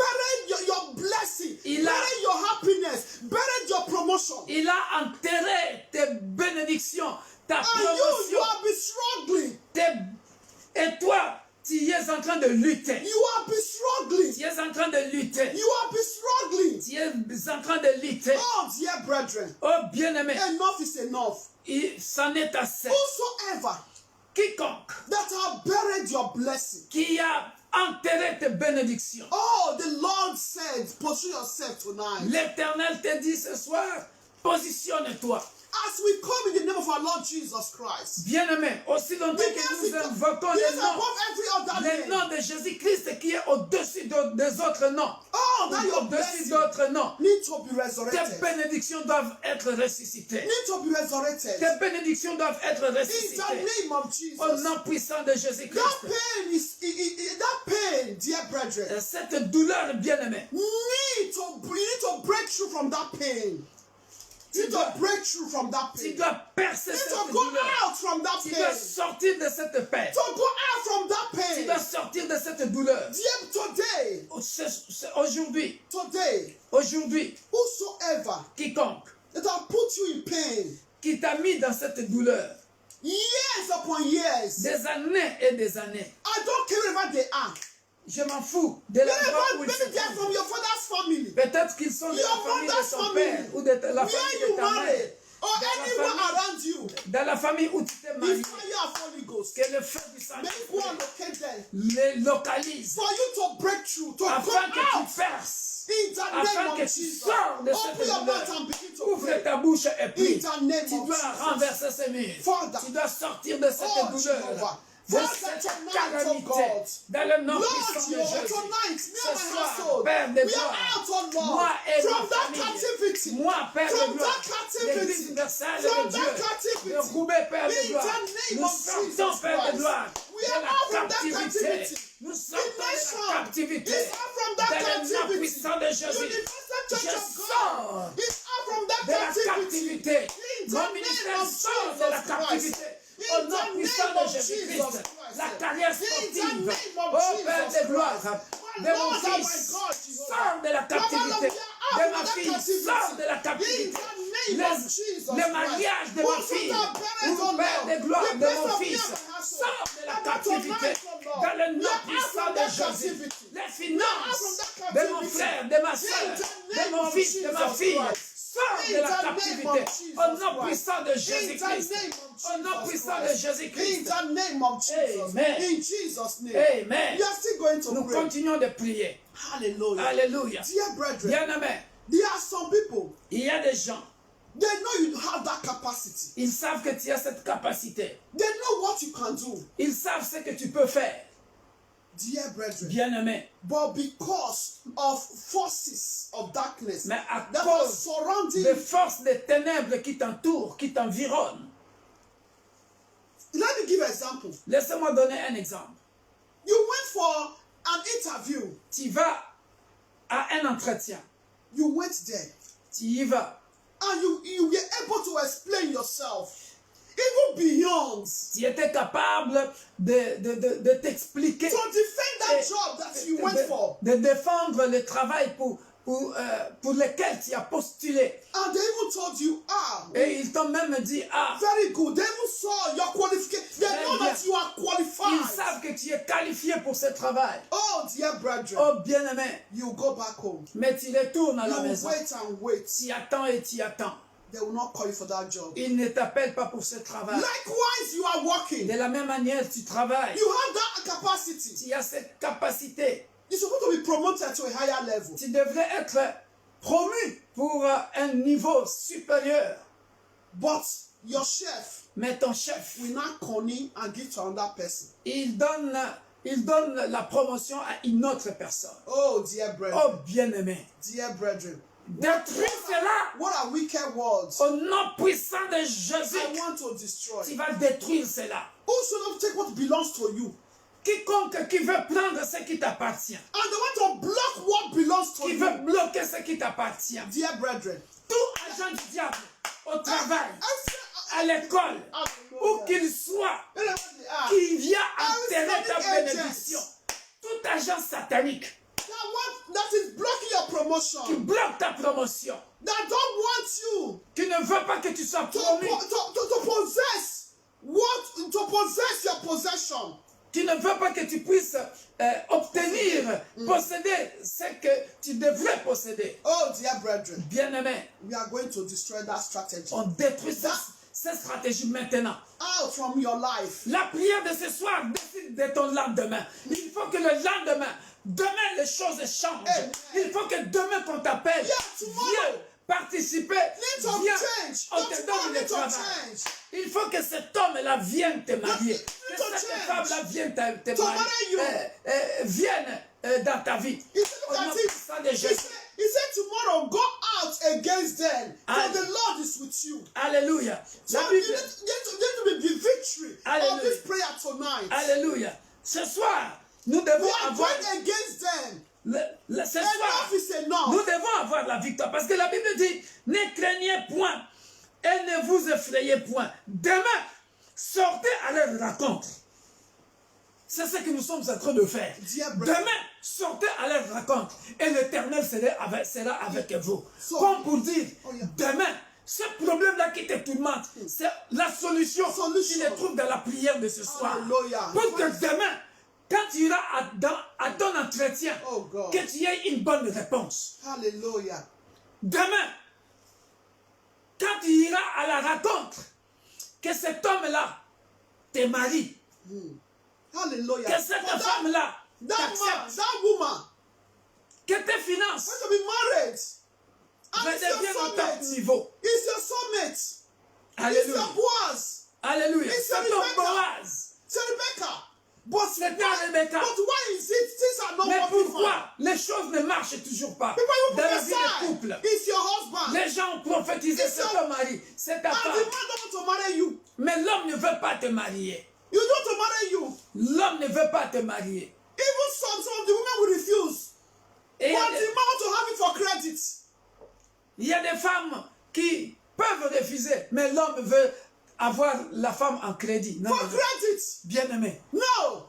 Il a enterré tes bénédictions, ta promotion. Et toi, tu es en train de lutter. Tu es en train de lutter. Tu es en train de lutter. Oh, dear brethren. Oh, bien-aimé. Enough is enough. C'en est assez. Whosoever Quiconque that have buried your blessing. Qui a enterré tes bénédictions. Oh, the Lord said, position yourself tonight. L'Éternel te dit ce soir, positionne-toi. As we come in the name of our Lord Jesus Christ. Bien-aimé, aussi longtemps que nous invoquons le nom de Jésus-Christ qui est au-dessus des autres noms. Oh, that your au-dessus d'autres noms. Need to be resurrected. Tes bénédictions doivent être ressuscitées. Need to be resurrected. Tes bénédictions doivent être ressuscitées. In the name of Jesus. Au nom puissant de Jésus-Christ. That pain, dear brethren. Cette douleur, bien-aimé. You need to break through from that pain. Tu dois break through from that pain. Tu dois percer cette douleur. Out from that tu pain. dois sortir de cette peine. To go out from that pain. Tu dois sortir de cette douleur. Today. Aujourd'hui. Whosoever. Quiconque. That have put you in pain. Qui t'a mis dans cette douleur. Years upon years. Des années et des années. I don't care wherever they are. Je m'en fous de l'endroit où ils se trouvent. Peut-être qu'ils sont de la famille de ton père ou de la famille de ta mère. Or anyone around you. Dans la famille où tu t'es marié. Que le feu du Saint-Esprit les localise. For you to break through, to afin que tu perces. In the afin name que of tu Jesus. sors de Open cette your douleur. mouth and begin to Ouvre pray. ta bouche et prie. In the name Tu of dois Jesus. renverser ces murs. Father. Tu dois sortir de cette Oh, douleur, Jehovah. de Father, cette tonight, calamité, oh God. dans le nom Lord, puissant de Jehovah, Jésus. tonight, me Ce and my soir, household, Père de we gloire, are out, oh Lord, moi et from ma that famille, captivity. moi, Père de From gloire, that captivity. l'Église universelle From de Dieu, that captivity. de Roubaix, Père de In gloire, the name nous of sortons, Jesus Père de Christ. gloire, We de are la out from that captivité. captivity. Nous The sortons de la nation captivité. is out from that Dans le nom captivity. puissant de Jésus, Universal Church je of God sors is out from that de la captivity. captivité. In the Mon name ministère of sort de la Jesus captivité. Christ. Au In nom the puissant name de of Jésus-Christ, Jesus Christ. la carrière In the sportive, name of oh Père Jesus de gloire, Christ. de My mon Lord and my fils, God, Jehovah. sors de la captivité, Father, we de are ma out of fille, that captivity. sors de la In captivité. the name of Jesus Le Christ. mariage de ma Both of fille, our parents, ou oh Père Lord, de gloire the de best mon of me fils, and my household. sors de la Father, captivité, tonight, oh Lord, dans le we nom are out puissant from de that Jésus. captivity. Les We are out from finances that de mon captivity. frère, de ma In soeur, the de name mon of fils, de ma Jesus fille, Christ. sors In de la the name captivité, of Jesus au nom Christ. puissant de In Jésus-Christ, the name of au nom Jesus puissant de Christ. Jésus-Christ. In the name of Jesus. Amen. In Jesus' name. Amen. We are still going to Nous pray. continuons de prier. Hallelujah. Alléluia. Dear brethren, Bien-aimés, there are some people, il y a des gens, they know you have that capacity. ils savent que tu as cette capacité. They know what you can do. Ils savent ce que tu peux faire. Dear brethren, Bien-aimés, but because of forces of darkness mais à that are cause surrounding des forces des ténèbres qui t'entourent, qui t'environnent. Let me give an example. Laissez-moi donner un exemple. You went for an interview. Tu vas à un entretien. You went there. Tu y vas. And you were able to explain yourself. Even beyond. Tu étais capable de t'expliquer. To defend that job that you went for. De défendre le travail pour lequel tu as postulé. And they even told you, Et ils t'ont même dit, very good. They even saw your qualification. They know that you are qualified. Ils savent que tu es qualifié pour ce travail. Oh, dear brethren. Oh, bien-aimé. You go back home. Mais tu retournes à la You maison. wait and wait. Tu attends et tu attends. They will not call you for that job. Ils ne t'appellent pas pour ce travail. Likewise, you are working. De la même manière, tu travailles. You have that capacity. Tu as cette capacité. You're supposed to be promoted to a higher level. Tu devrais être promu pour un niveau supérieur. But your chef Mais ton chef, will not connie and give to another person. il donne la promotion à une autre personne. Oh, dear brethren. Oh, bien-aimé. Dear brethren. Détruis cela What are wicked words? au nom puissant de Jésus. I want to destroy. Tu vas détruire cela. Who should not take what belongs to you? Quiconque qui veut prendre ce qui t'appartient, And they want to block what belongs to qui you. veut bloquer ce qui t'appartient. Dear brethren. Tout agent du diable au travail, à l'école, où qu'il soit, qui vient enterrer ta bénédiction. Tout agent satanique That is blocking your promotion. qui bloque ta promotion, That don't want you qui ne veut pas que tu sois to promu, possess your possession. qui ne veut pas que tu puisses obtenir, posséder ce que tu devrais posséder. Oh, dear brethren, Bien-aimé, we are going to destroy that strategy. on détruit cette stratégie maintenant. Out from your life. La prière de ce soir décide de ton lendemain. Il faut que le lendemain, demain les choses changent. Amen. Il faut que demain qu'on t'appelle, viens participer, viens, on te donne le travail. Il faut que cet homme-là vienne te marier, que cette femme-là vienne te marier, vienne dans ta vie. Au nom puissant de Jésus. He said tomorrow, go out against them, for the Lord is with you. Alléluia. So you need to be victory of this prayer tonight. Alléluia. Ce soir, nous devons avoir against them. Ce soir, nous devons avoir la victoire. Parce que la Bible dit, ne craignez point et ne vous effrayez point. Demain, sortez à leur rencontre. C'est ce que nous sommes en train de faire. Demain, sortez à leur rencontre. Et l'Éternel sera avec vous. Comme pour dire, demain, ce problème-là qui te tourmente, c'est la solution qui se trouve dans la prière de ce soir. Pour que demain, quand tu iras à ton entretien, que tu aies une bonne réponse. Hallelujah. Demain, quand tu iras à la rencontre, que cet homme-là te marie. Hallelujah. Que cette femme-là that woman, Que tes finances Want to be married. And it's your redeviennent au top soulmate. niveau. It's your soulmate. It's Alléluia. your Boaz. Alléluia. It's C'est your ton Rebecca. Boaz. C'est Rebecca. But C'est ta Rebecca. why is it things are not Mais working fine? pourquoi les choses ne marchent toujours pas People you dans la vie de prophesy. couple? It's your husband. Les gens ont prophétisé, It's c'est your- ton mari, c'est ta And femme. the man don't want to marry you. Mais l'homme ne veut pas te marier. You don't want to marry you. L'homme ne veut pas te marier. Even some of the women will refuse. Et But the man want to have it for credit. il y a des femmes qui peuvent refuser, mais l'homme veut avoir la femme en crédit. Non, For non, non. credit. Bien-aimé, No.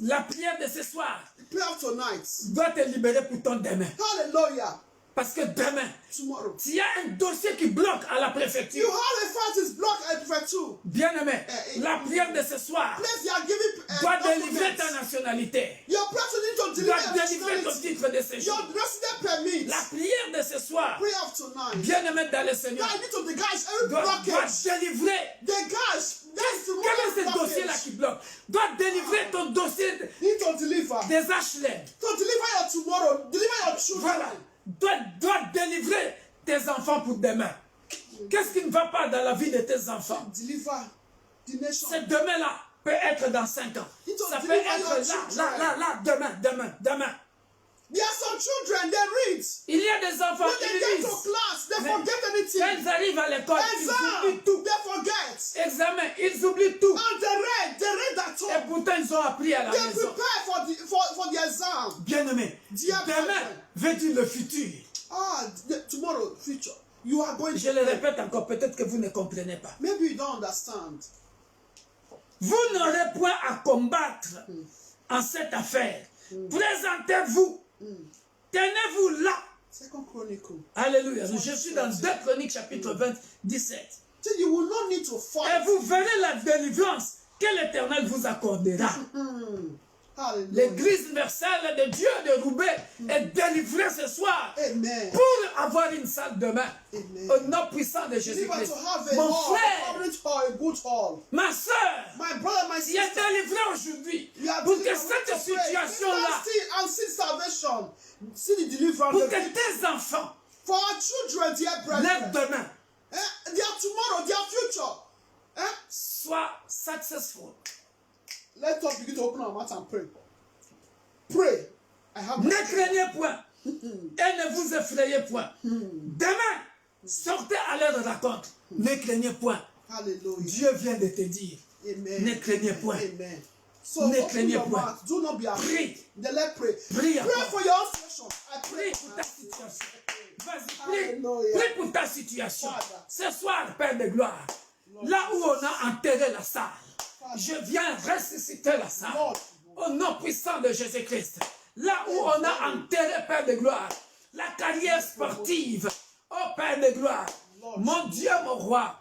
la prière de ce soir Pray up tonight. doit te libérer pour ton demain. Hallelujah. Parce que demain, Tomorrow. s'il y a un dossier qui bloque à la You préfecture, have a fight is blocked and prefer too. bien-aimé, la prière de ce soir Please, you are giving doit délivrer ta documents. nationalité, Your president to doit deliver délivrer ton nationality. titre de séjour. Your resident permit. La prière de ce soir, Pray up tonight. bien-aimé dans le Seigneur, God, I need to degage every doit blockage. délivrer. Degage. That's the Quel est ce blockage. dossier-là qui bloque? Doit délivrer ton dossier You need to deliver. des HLM. To deliver your tomorrow. Deliver your children. Voilà. Doit délivrer tes enfants pour demain. Qu'est-ce qui ne va pas dans la vie de tes enfants? Deliver the nation. Ce demain-là peut être dans 5 ans. Ça peut être là, demain. There are some children, they read. Il y a des enfants When qui they get to lisent. class, they Mais forget quand anything. ils arrivent à l'école, ils oublient Exam, tout. they forget. Examen, ils oublient tout. And they read at Et all. pourtant, ils ont appris à la They maison. prepare for the exam. Bien-aimé, Dear demain brethren. veut dire le futur. Tomorrow, future. You are going Je le répète encore, peut-être que vous ne comprenez pas. Maybe you don't understand. Vous n'aurez point à combattre en cette affaire. Présentez-vous. Tenez-vous là. Second Chronicle. Alléluia. Je suis dans 2 Chroniques chapitre 20, 17. So you will not need to Et fight. vous verrez la délivrance que l'Éternel vous accordera. Hallelujah. L'église universelle de Dieu de Roubaix est délivrée ce soir Amen. pour avoir une salle demain. Amen. Au nom puissant de Deliver Jésus-Christ. to have a Mon hall, a frère, permanent hall, a good hall. ma soeur, My brother, my tu es sister. délivré aujourd'hui You are pour que delivered. cette Pray. situation-là, And see salvation. See the deliverance. pour que tes enfants, For our children, dear leur brethren. demain, Their tomorrow, their future. soient successful. Let us begin to open our mouth and pray. Pray. I have Ne craignez point et ne vous effrayez point. Demain, sortez à leur rencontre. Ne craignez point. Hallelujah. Dieu vient de te dire. Amen. Ne craignez point. Amen. So Ne open craignez your point. mouth. Do not be afraid. Prie. Then let's pray. Prie Pray encore. for your own situation. I Prie pray pour ta situation. Vas-y, prie. Hallelujah. Prie pour ta situation. Father. Ce soir, Père de gloire, là où on a enterré la salle, je viens ressusciter la salle. Lord. Au nom puissant de Jésus-Christ. Là où on a enterré, Père de gloire, la carrière sportive. Oh Père de gloire, mon Dieu, mon roi,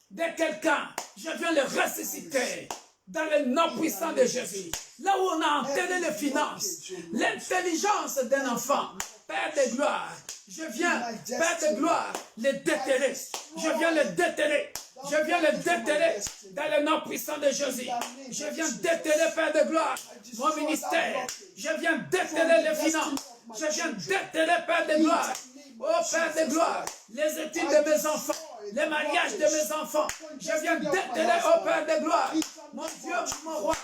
de quelqu'un, je viens le ressusciter dans le nom puissant de Jésus. Là où on a enterré les finances, l'intelligence d'un enfant, Père de gloire, je viens, Père de gloire, le déterrer. Je viens le déterrer. Je viens le déterrer dans le nom puissant de Jésus. Je viens déterrer, Père de gloire, mon ministère. Je viens déterrer les finances. Je viens déterrer, Père de gloire. Oh Père de gloire, les études de mes enfants, les mariages de mes enfants. Je viens déterrer, oh Père de gloire, mon Dieu, mon roi,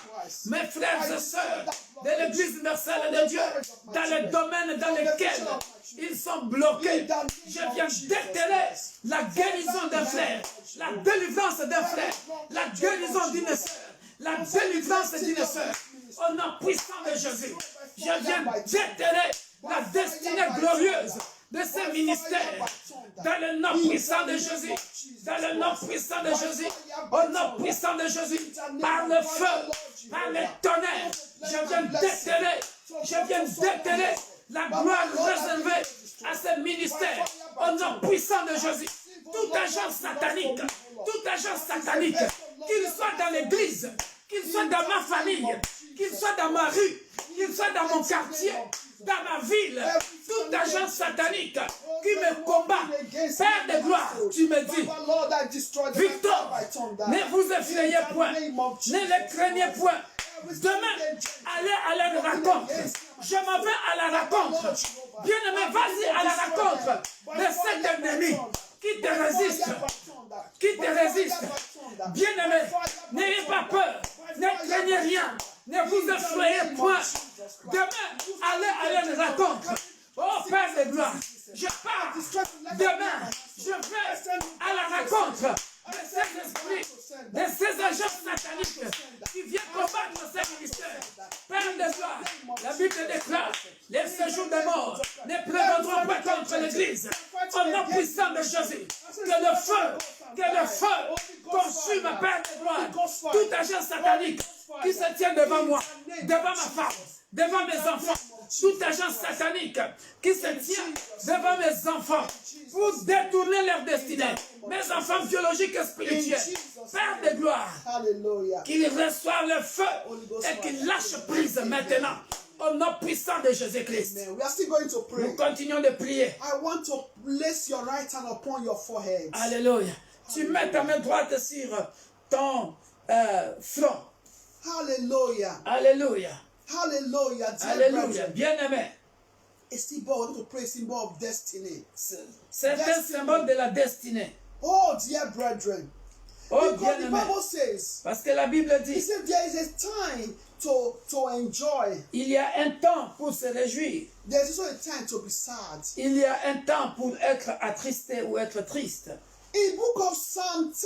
mes frères et sœurs de l'Église universelle de Dieu, dans le domaine dans lequel ils sont bloqués. Je viens déterrer la guérison d'un frère, la délivrance d'un frère, la guérison d'une sœur, la délivrance d'une sœur. Au nom puissant de Jésus, je viens déterrer la destinée glorieuse de ce ministère, dans le nom puissant de Jésus, dans le nom puissant de Jésus, au nom puissant de Jésus, par le feu, par le tonnerre, je viens déterrer la gloire réservée à ce ministère, au nom puissant de Jésus. Tout agent satanique, qu'il soit dans l'église, qu'il soit dans ma famille, qu'il soit dans ma rue, qu'il soit dans mon quartier, dans ma ville, tout agent satanique qui me combat, Père de gloire, tu me dis, Victor, ne vous effrayez point, ne le craignez point, Demain, allez à leur rencontre. Je m'en vais à la rencontre. Bien-aimé, vas-y à la rencontre de cet ennemi qui te résiste. Qui te résiste. Bien-aimé, n'ayez pas peur. Ne craignez rien. Ne vous effrayez point. Demain, allez à leur rencontre. Oh Père de gloire, je pars. Demain, je vais à la rencontre de ces esprits, de ces agents sataniques qui viennent combattre ces ministères. Père de gloire, la Bible déclare, les séjours des morts ne prévaudront pas contre l'Église. Au nom puissant de Jésus, que le feu consume, Père de gloire, tout agent satanique qui se tient devant moi, devant ma femme, devant mes enfants, tout agent satanique qui se tient devant mes enfants pour détourner leur destinée, mes enfants biologiques et spirituels, Père de gloire, qu'ils reçoivent le feu et qu'ils lâchent prise maintenant. Au nom puissant de Jésus-Christ. Nous continuons de prier. Alléluia. Tu mets ta main droite sur ton front. Hallelujah. Alléluia. Hallelujah. Alléluia. Bien-aimé. A symbol, to pray, symbol of destiny. C'est un symbole de la destinée. Oh, dear brethren. Oh, Because the bien-aimé. Bible says, Parce que la Bible it dit, says there is a time to enjoy. il y a un temps pour se réjouir. There's also a time to be sad. Il y a un temps pour être attristé ou être triste. In book of Psalm 30,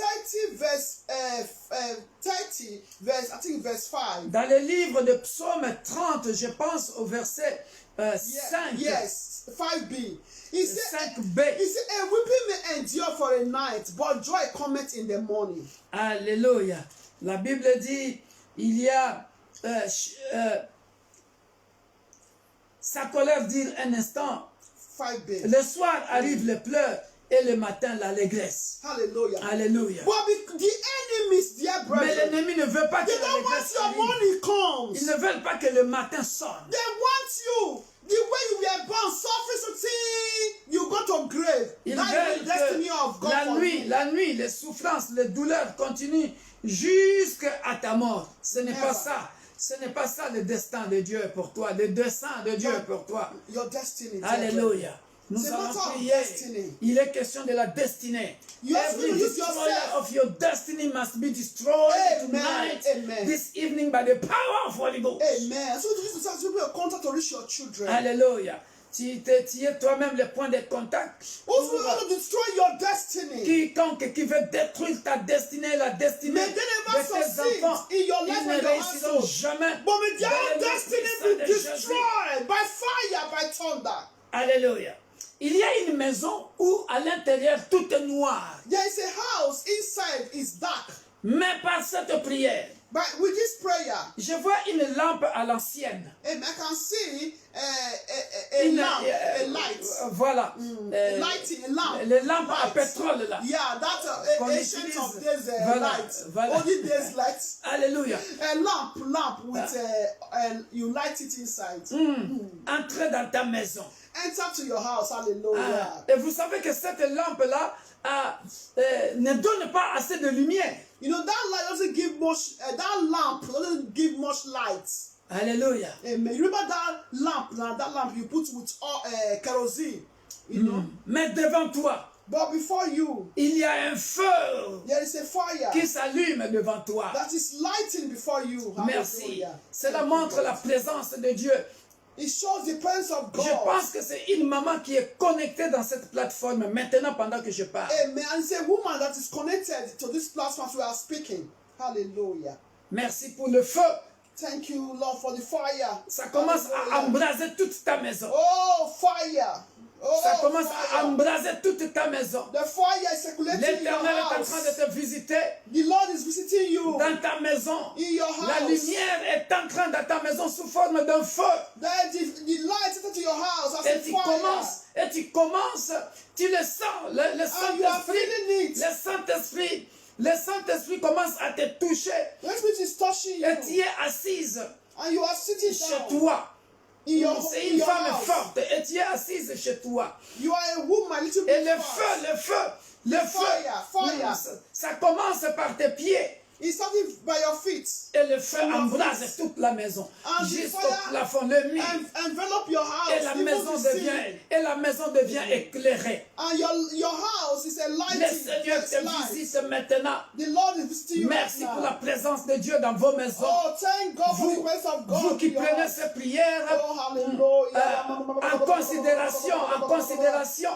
I think verse 5. Dans le livre de Psaume 30, je pense au verset 5. Yes, 5b. He said, 5b. a weeping may endure for a night, but joy cometh in the morning. Alléluia. La Bible dit, il y a sa colère dure un instant. 5b. Le soir arrive le pleurs et le matin l'allégresse. Hallelujah. Alléluia. But the enemies, dear Mais brethren, l'ennemi ne veut pas que they don't want l'allégresse your arrive. money comes. Ils ne veulent pas que le matin sonne. They want you. The way you were born, suffering, see, you go to grave. Ils That is veulent the destiny of que God for you. la nuit, les souffrances, les douleurs continuent jusqu'à ta mort. Ce n'est pas ça. Ce n'est pas ça le destin de Dieu pour toi, le dessein de Dieu pour toi. Your destiny. dear Alléluia. Nous C'est allons matter of prier. destiny. Il est question de la destinée. You have to Every use destroyer yourself. of your destiny must be destroyed Amen. tonight, Amen. this evening by the power of Holy Ghost. Amen. So this is to be a contact to reach your children. Alléluia. Tu es toi-même le point de contact. Also, we pour want to destroy your destiny. quiconque qui veut détruire ta destinée, la destinée May they never de tes succeed enfants, in your life ils ne and your réussiront household. jamais. But may their Dans le nom destiny puissant be de Jésus. destroyed by fire, by thunder. Alléluia. Il y a une maison où à l'intérieur tout est noir. There is a house inside is dark. Mais par cette prière, But with this prayer, je vois une lampe à l'ancienne. I can see a lamp, a light. Voilà. A lighting, a lamp. Les lampes à Light. pétrole là. Yeah, that's Qu'on ancient utilise. of days Voilà, light. voilà. Only days light. Alléluia. A lamp with you light it inside. Entrez dans ta maison. Enter to your house, hallelujah. Et vous savez que cette lampe-là ne donne pas assez de lumière. You know that light doesn't give much. That lamp doesn't give much light. Alléluia. Amen. You remember that lamp? Now that lamp you put with kerosene. You know. Mais devant toi, But before you, il y a un feu there is a fire qui s'allume devant toi. that is lighting before you. Merci. Hallelujah. Cela montre la présence de Dieu. It shows the presence of God. Je pense que c'est une maman qui est connectée dans cette plateforme maintenant pendant que je parle. Amen. And it's a woman that is connected to this platform we are speaking. Hallelujah. Merci pour le feu. Thank you, Lord, for the fire. Ça commence à embraser toute ta maison. Oh, fire. Oh, Ça commence fire. à embraser toute ta maison. The fire is circulating in your L'Éternel est en house. train de te visiter The Lord is visiting you dans ta maison. in your La house. lumière est en train dans ta maison sous forme d'un feu. That the light is into your house as Et a tu fire. commences, tu le sens, le And you are Saint-Esprit, feeling it. le Saint-Esprit commence à te toucher. The Spirit is touching you. Et tu es assise And you are sitting chez down toi. in your, C'est in une your femme house. forte et tu es assise chez toi. You are a woman, little Et bit le fast. feu, Fire. ça commence par tes pieds. It's starting by your feet. Et Et le feu embrase toute la maison. Jusqu'au plafond, le mur. Envelop your house. Et la maison devient éclairée. And your house is a light. Le Seigneur te visite maintenant. The Lord is visiting you. Merci pour la présence de Dieu dans vos maisons. Oh, thank God for the presence of God. Vous qui prenez ces prières en considération.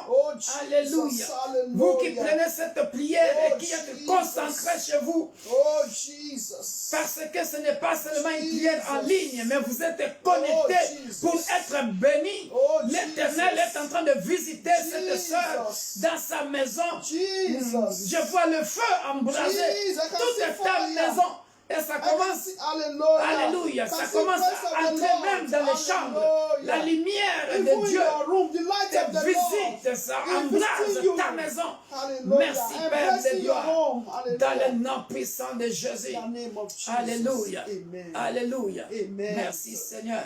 Oh, Jesus, Alléluia. hallelujah. Vous qui prenez cette prière et qui êtes concentrés chez vous. Oh, Jesus. Parce que ce n'est pas seulement une prière en ligne, mais vous êtes connectés pour être bénis. L'Éternel est en train de visiter cette sœur dans sa maison. Je vois le feu embraser toute ta maison. Et ça commence, alléluia, ça commence à entrer même dans les chambres. La lumière de Dieu te visite, ça embrase ta maison. Merci Père de gloire, dans le nom puissant de Jésus. Alléluia, alléluia. Merci Seigneur.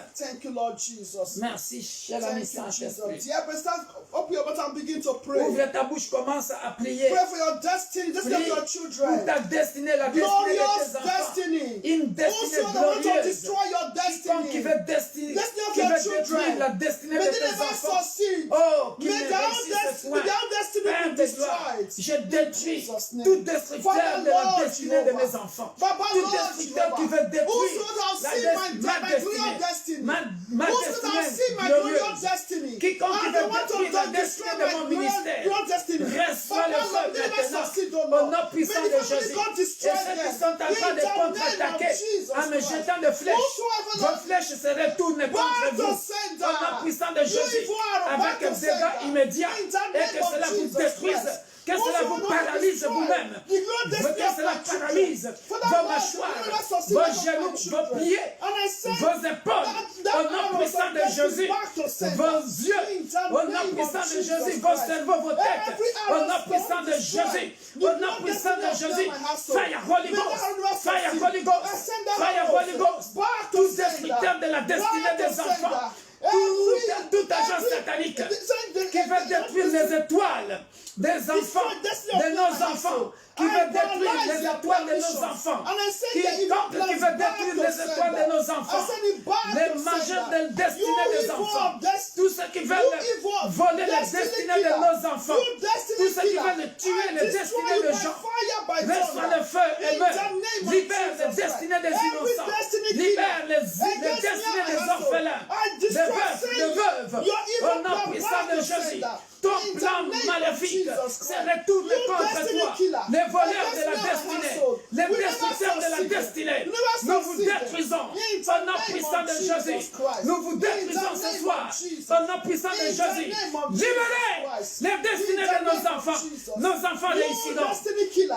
Merci cher ami Saint-Esprit. Ouvre ta bouche, commence à prier. Pray for your destiny, destiny of your children. Pour ta destinée, la destinée de tes enfants. Une destinée glorieuse. Quiconque qui veut détruire la destinée de tes enfants. Oh, qui ne réussisse point. Père de gloire, je détruis tout destructeur de la destinée de mes enfants. Tout destructeur qui veut détruire ma destinée. Ma destinée glorieuse. Quiconque qui veut détruire la destinée de mon ministère. Reçois le feu maintenant au nom puissant de Jésus. Et ceux qui sont en train de contre-attaquer en me jetant de flèches, vos flèches se retournent contre vous. Au nom puissant de Jésus, avec un dégât immédiat, et que cela vous détruise, que cela vous paralyse vous-même, que cela paralyse vos mâchoires, vos genoux, vos pieds, vos épaules, au nom puissant de Jésus, vos yeux, au nom puissant de Jésus, vos cerveaux, vos têtes, au nom puissant de Jésus, au nom puissant de Jésus, fire Holy Ghost, fire Holy Ghost, fire Holy Ghost, tout destructeur de la destinée des enfants, tout agent satanique qui veut détruire les étoiles des enfants, de nos enfants, qui veut détruire les étoiles de nos enfants, qui veut détruire les étoiles de nos enfants, les mangeurs de destinée des enfants, tous ceux qui veulent voler les destinées de nos enfants, tous ceux qui veulent tuer les destinées de gens, reçois le feu et meurt, libère les destinées des innocents, libère les destinées des orphelins, des veufs, des veuves, au nom puissant de Jésus. Ton plan maléfique se retourne contre toi. Les voleurs de la destinée, les destructeurs de la destinée, nous vous détruisons au nom puissant de Jésus. Nous vous détruisons ce soir au nom puissant de Jésus. Libérez les destinées de nos enfants réussiront.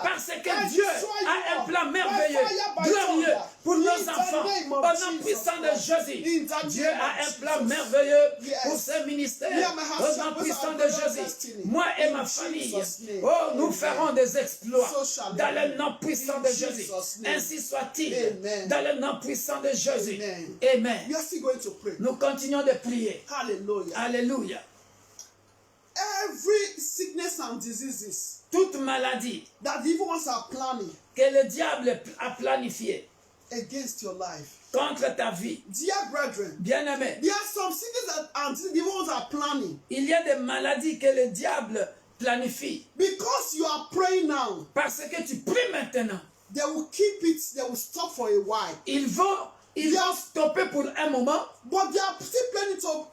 Parce que Dieu a un plan merveilleux, glorieux pour nos enfants au nom puissant de Jésus. Dieu a un plan merveilleux pour ce ministère au nom puissant de Jésus. Moi et ma famille, oh, nous ferons des exploits dans le nom puissant de Jésus. Ainsi soit-il dans le nom puissant de Jésus. Amen. Nous continuons de prier. Alléluia. Every sickness and diseases toute maladie that the evil ones are planning que le diable a planifié against your life, contre ta vie, dear brethren, bien-aimé, there are some sicknesses and the evil ones are planning. Il y a des maladies que le diable planifie. Because you are praying now, parce que tu pries maintenant, they will keep it, they will stop for a while. Ils vont stopper pour un moment. But they are still planning to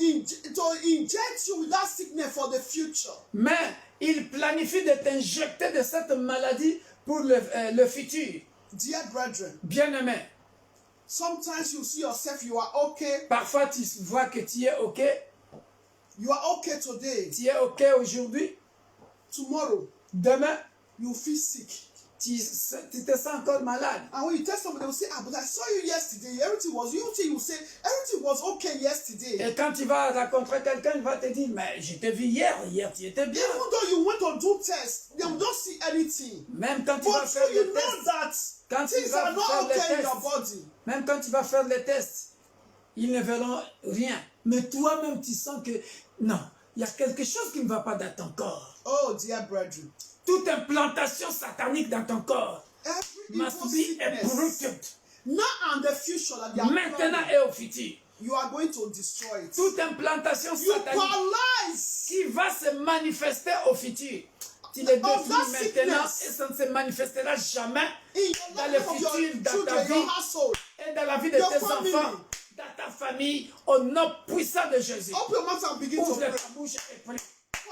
inject you with that sickness for the future. Mais ils planifient de t'injecter de cette maladie pour le futur. Dear brethren, bien-aimé, sometimes you see yourself, you are okay. Parfois tu vois que tu es ok. You are okay today. Tu es ok aujourd'hui. Tomorrow, demain, you feel sick. Tu te sens encore malade. And when you tell somebody, they will say, ah, but I saw you yesterday. Everything was, you say, everything was okay yesterday. Et quand tu vas rencontrer quelqu'un, il va te dire, mais je t'ai vu hier tu étais bien. Even though you went to do tests, they don't see anything. Même quand tu vas faire le test, quand things are not okay in your body. Même quand tu vas faire le test, ils ne verront rien. Mais toi-même, tu sens que, non, il y a quelque chose qui ne va pas dans ton corps. Oh, dear brethren. Toute implantation satanique dans ton corps must be uprooted. now and the future that they are maintenant planning, et au futur. you are going to destroy it. Toute implantation You satanique paralyze qui va se manifester au futur, tu le of that détruis maintenant sickness et ça ne se manifestera jamais in your dans le life of your futur, dans ta children, vie your household. et dans la vie de your tes family. enfants, dans ta famille, au nom puissant de Jésus. Open your mouth and begin to Ouvre pray. ta bouche et prie.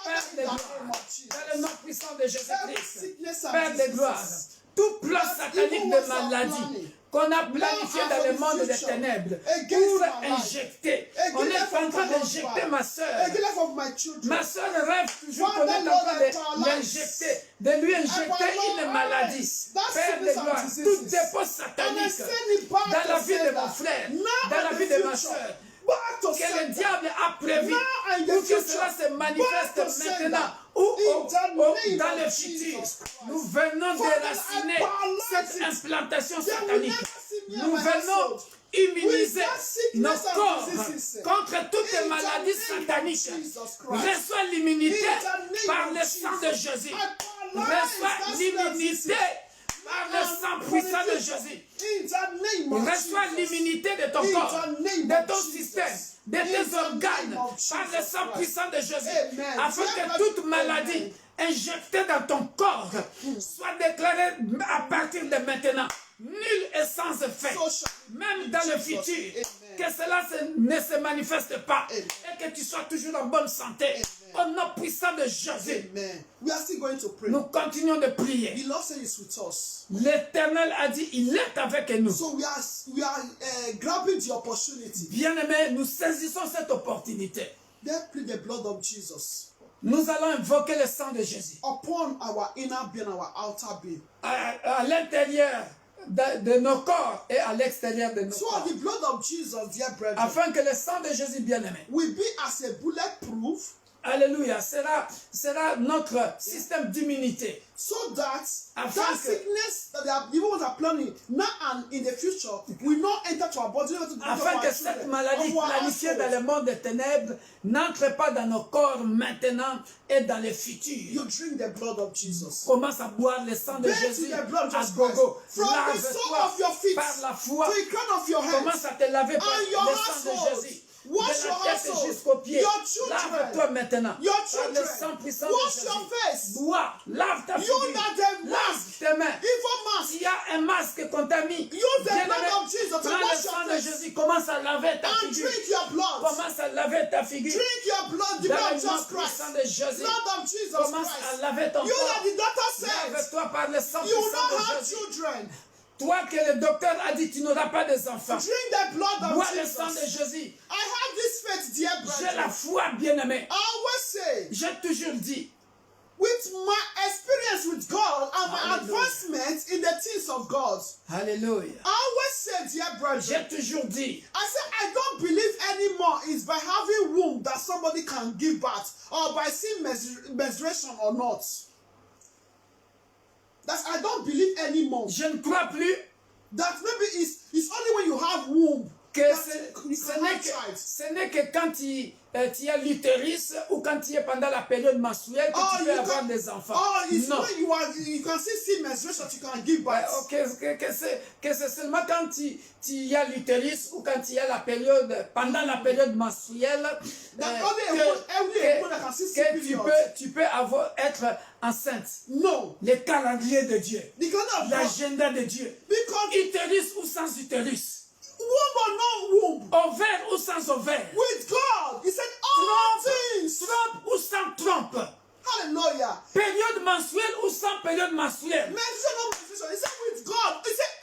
Père Father, de in the gloire, name of Jesus. dans le nom puissant de Every Jésus-Christ, sickness and Père de gloire, diseases tout plan that satanique evil de ones are maladie planning, qu'on a planifié now dans and le for monde the des future, ténèbres against pour my life, injecter. against On the est life en of train my d'injecter husband, ma soeur. against the life of my children. Ma soeur rêve toujours qu'on Father, est en Lord, train I de paralyze. l'injecter, de lui injecter une maladie. That Père de sickness and gloire, diseases. tout dépôt And I satanique send it back dans la to vie de mon sender. frère, Now dans la and vie the de ma future. soeur, Back to que le sender. diable a prévu Now and the pour que future. cela se manifeste Back to sender. maintenant ou In the name dans of le Jesus futur. Christ. Nous venons Father, déraciner I paralyze cette it. implantation They will satanique. never see me and Nous my venons household. immuniser With that sickness nos and corps diseases. contre toutes les In the maladies name of sataniques. Jesus Christ. Reçois l'immunité In the name par of le sang de Jesus. Jésus. I paralyze Reçois that l'immunité sickness. par le sang puissant de Jésus. In the name of Reçois Jesus. l'immunité de ton In corps, the name de of ton Jesus. système, de In tes the organes, name of par le Jesus sang Christ. puissant de Jésus, Amen. afin que Amen. toute maladie injectée dans ton corps soit déclarée à partir de maintenant nulle et sans effet, So shall même dans le Jesus. futur, Amen. que cela ne se manifeste pas Amen. et que tu sois toujours en bonne santé. Au nom puissant de Jésus, Amen. We are still going to pray. nous continuons de prier. The Lord says is with us. L'Éternel a dit, il est avec nous. So we are grabbing the opportunity. Bien-aimés, nous saisissons cette opportunité. Then plead the blood of Jesus Nous allons invoquer le sang de Jésus upon our inner being, our outer being. à l'intérieur de nos corps et à l'extérieur de nos So corps. the blood of Jesus, dear brethren, Afin que le sang de Jésus bien-aimé, will be as a bulletproof, alléluia, sera notre système d'immunité. so that Afin that que- sickness that they are evil ones are planning now and in the future will not enter to our body, not to the body of Afin our que children, cette maladie of our planifiée dans household. le monde des ténèbres n'entre pas dans nos corps maintenant et dans le futur. You drink the blood of Jesus. Commence à boire le sang de Bathe in Jésus the blood of à Jesus gogo. Christ. From the sole Lave-toi of your feet par la foi. to the crown of your head. Commence à te laver par And your le sang de household. Jésus. Wash de your la tête household. jusqu'aux pieds. Your children. Lave-toi maintenant. Your Par le sang children. puissant de Wash Jésus. your face. Bois, lave ta You figure. that the Lave mask, tes mains. evil mask, S'il y a un masque qu'on t'a mis, use the bien-aimé, blood of Jesus to prends le wash sang your de face Jésus. Commence à laver ta and figure. drink your blood. Commence à laver ta figure. Drink your blood, the Dans blood le of nom Jesus Christ. puissant de Jésus. Blood of Jesus Commence à Christ. laver ton You corps. that the doctor said Lave-toi par le sang you will puissant not de have Jésus. children. Toi que le docteur a dit tu n'auras pas des enfants. Drink the blood Bois of le sang de Jesus. Jésus. I have this faith, dear J'ai la brethren. foi, bien-aimé. I always say, J'ai toujours dit, with my experience with God and my Hallelujah. advancement in the things of God, Alléluia. I always say, dear brethren, J'ai toujours dit, I say I don't believe anymore is by having womb that somebody can give birth or by seeing menstruation or not. That I don't believe anymore. je ne crois plus That maybe it's only when you have womb que that ce you can have child. n'est que quand tu as l'utérus ou quand tu es pendant la période menstruelle que tu peux avoir des enfants. Oh, it's Non. when you can still see menstruation that you can give birth. Que c'est seulement quand tu as l'utérus ou quand tu as la période, pendant la période menstruelle, que tu peux être enceinte. No. Le calendrier de Dieu, The kind of God. l'agenda de Dieu, Because utérus ou sans utérus, womb or no womb, ovaire ou sans ovaire, with God, He said all things. trompe ou sans trompe, Hallelujah. période mensuelle ou sans période mensuelle. Menstruation, no menstruation. He said with God. He said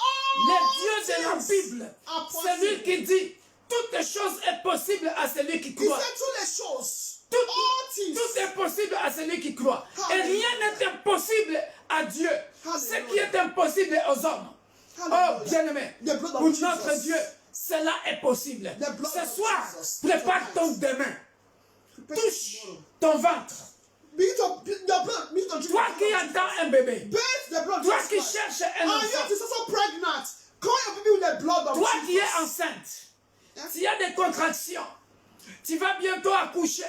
Le all Dieu de la things Bible, are c'est lui possible. qui dit toutes choses est possible à celui qui He croit. said to the shows. Tout, All things. tout est possible à celui qui croit. Et Hallelujah. rien n'est impossible à Dieu. Ce qui est impossible aux hommes. Oh, Hallelujah. bien-aimé, The blood of pour Jesus. notre Dieu, cela est possible. The blood Ce of soir, Jesus. prépare ton demain. Touche ton ventre. Toi qui attends un bébé. Toi qui cherches un and yet enfant. is also pregnant. Call your baby with the blood of Toi Jesus. qui es enceinte. S'il y a des contractions, tu vas bientôt accoucher.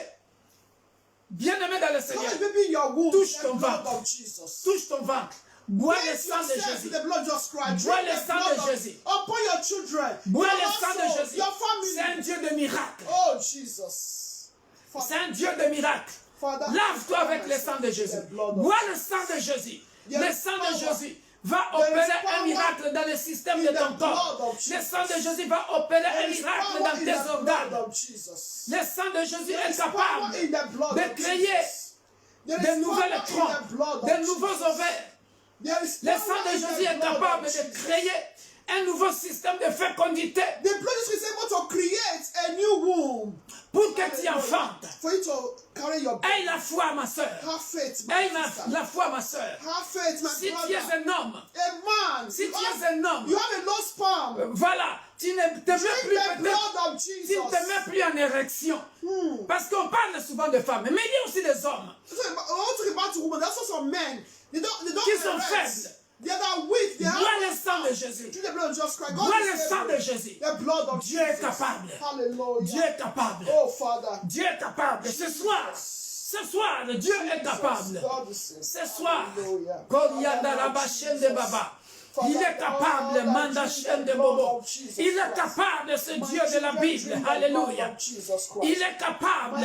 Bien-aimé dans le Call Seigneur, your baby in your womb touche with ton the blood ventre. of Jesus. Touche ton ventre. Bois le Bathe sang de yourself Jésus. with the blood of Jesus Christ. Bois Drink le the sang blood de of Jésus. upon your children, Bois your le sang de household, Jésus. your C'est family. un Dieu de miracles. Oh, Jesus. C'est un Dieu de miracles. Father, Lave-toi avec le sang de Jésus. Bois le sang de Jésus. Le sang de Jésus va opérer un miracle dans le système de ton corps. Le sang de Jésus va opérer un miracle dans tes organes. Le sang de Jésus est capable de créer de nouvelles trompes, de nouveaux ovaires. Le sang de Jésus est capable de créer un nouveau système de fécondité. The blood is able to create a new womb. Pour que tu enfantes. For you to carry your baby. Aie la foi, ma soeur. Have faith, my Aie sister. la foi, ma soeur. Have faith, my Si tu brother. es un homme, A man. si You tu es have, un homme, you have a low sperm. voilà, tu ne te mets Drink plus the peut-être, blood of tu ne Jesus. te mets plus en érection. Parce qu'on parle souvent de femmes, mais il y a aussi des hommes So, I want to talk about women. There's also some men. They don't qui sont erect. faibles. They are weak. They have Bois le sang de Jésus. through the blood of Jesus Christ. Bois God le is sang able. de Jésus. The blood of Dieu est Jesus. capable. Hallelujah. Dieu est capable. Oh, Father. Dieu est capable. Ce soir, Dieu est capable. God is able. Ce soir, Hallelujah. de Baba. Il est capable, Manda Shem de Bobo. Il est capable, ce Dieu de la Bible. Alléluia. Il est capable.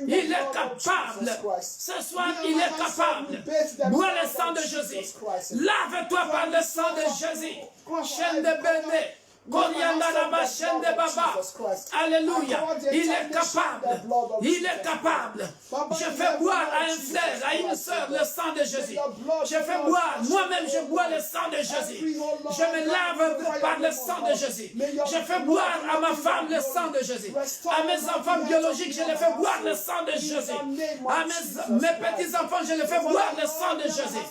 Il est capable. Ce soir, il est capable. Bois le sang de Jésus. Lave-toi par le sang de Jésus. Shem de Béné. de Baba. Alléluia. Il est capable. Il est capable. Je fais boire à un frère, à une soeur le sang de Jésus. Je fais boire, moi-même je bois le sang de Jésus. Je me lave par le sang de Jésus. Je fais boire à ma femme le sang de Jésus. À mes enfants biologiques, je les fais boire le sang de Jésus. À mes petits-enfants, je les fais boire le sang de Jésus.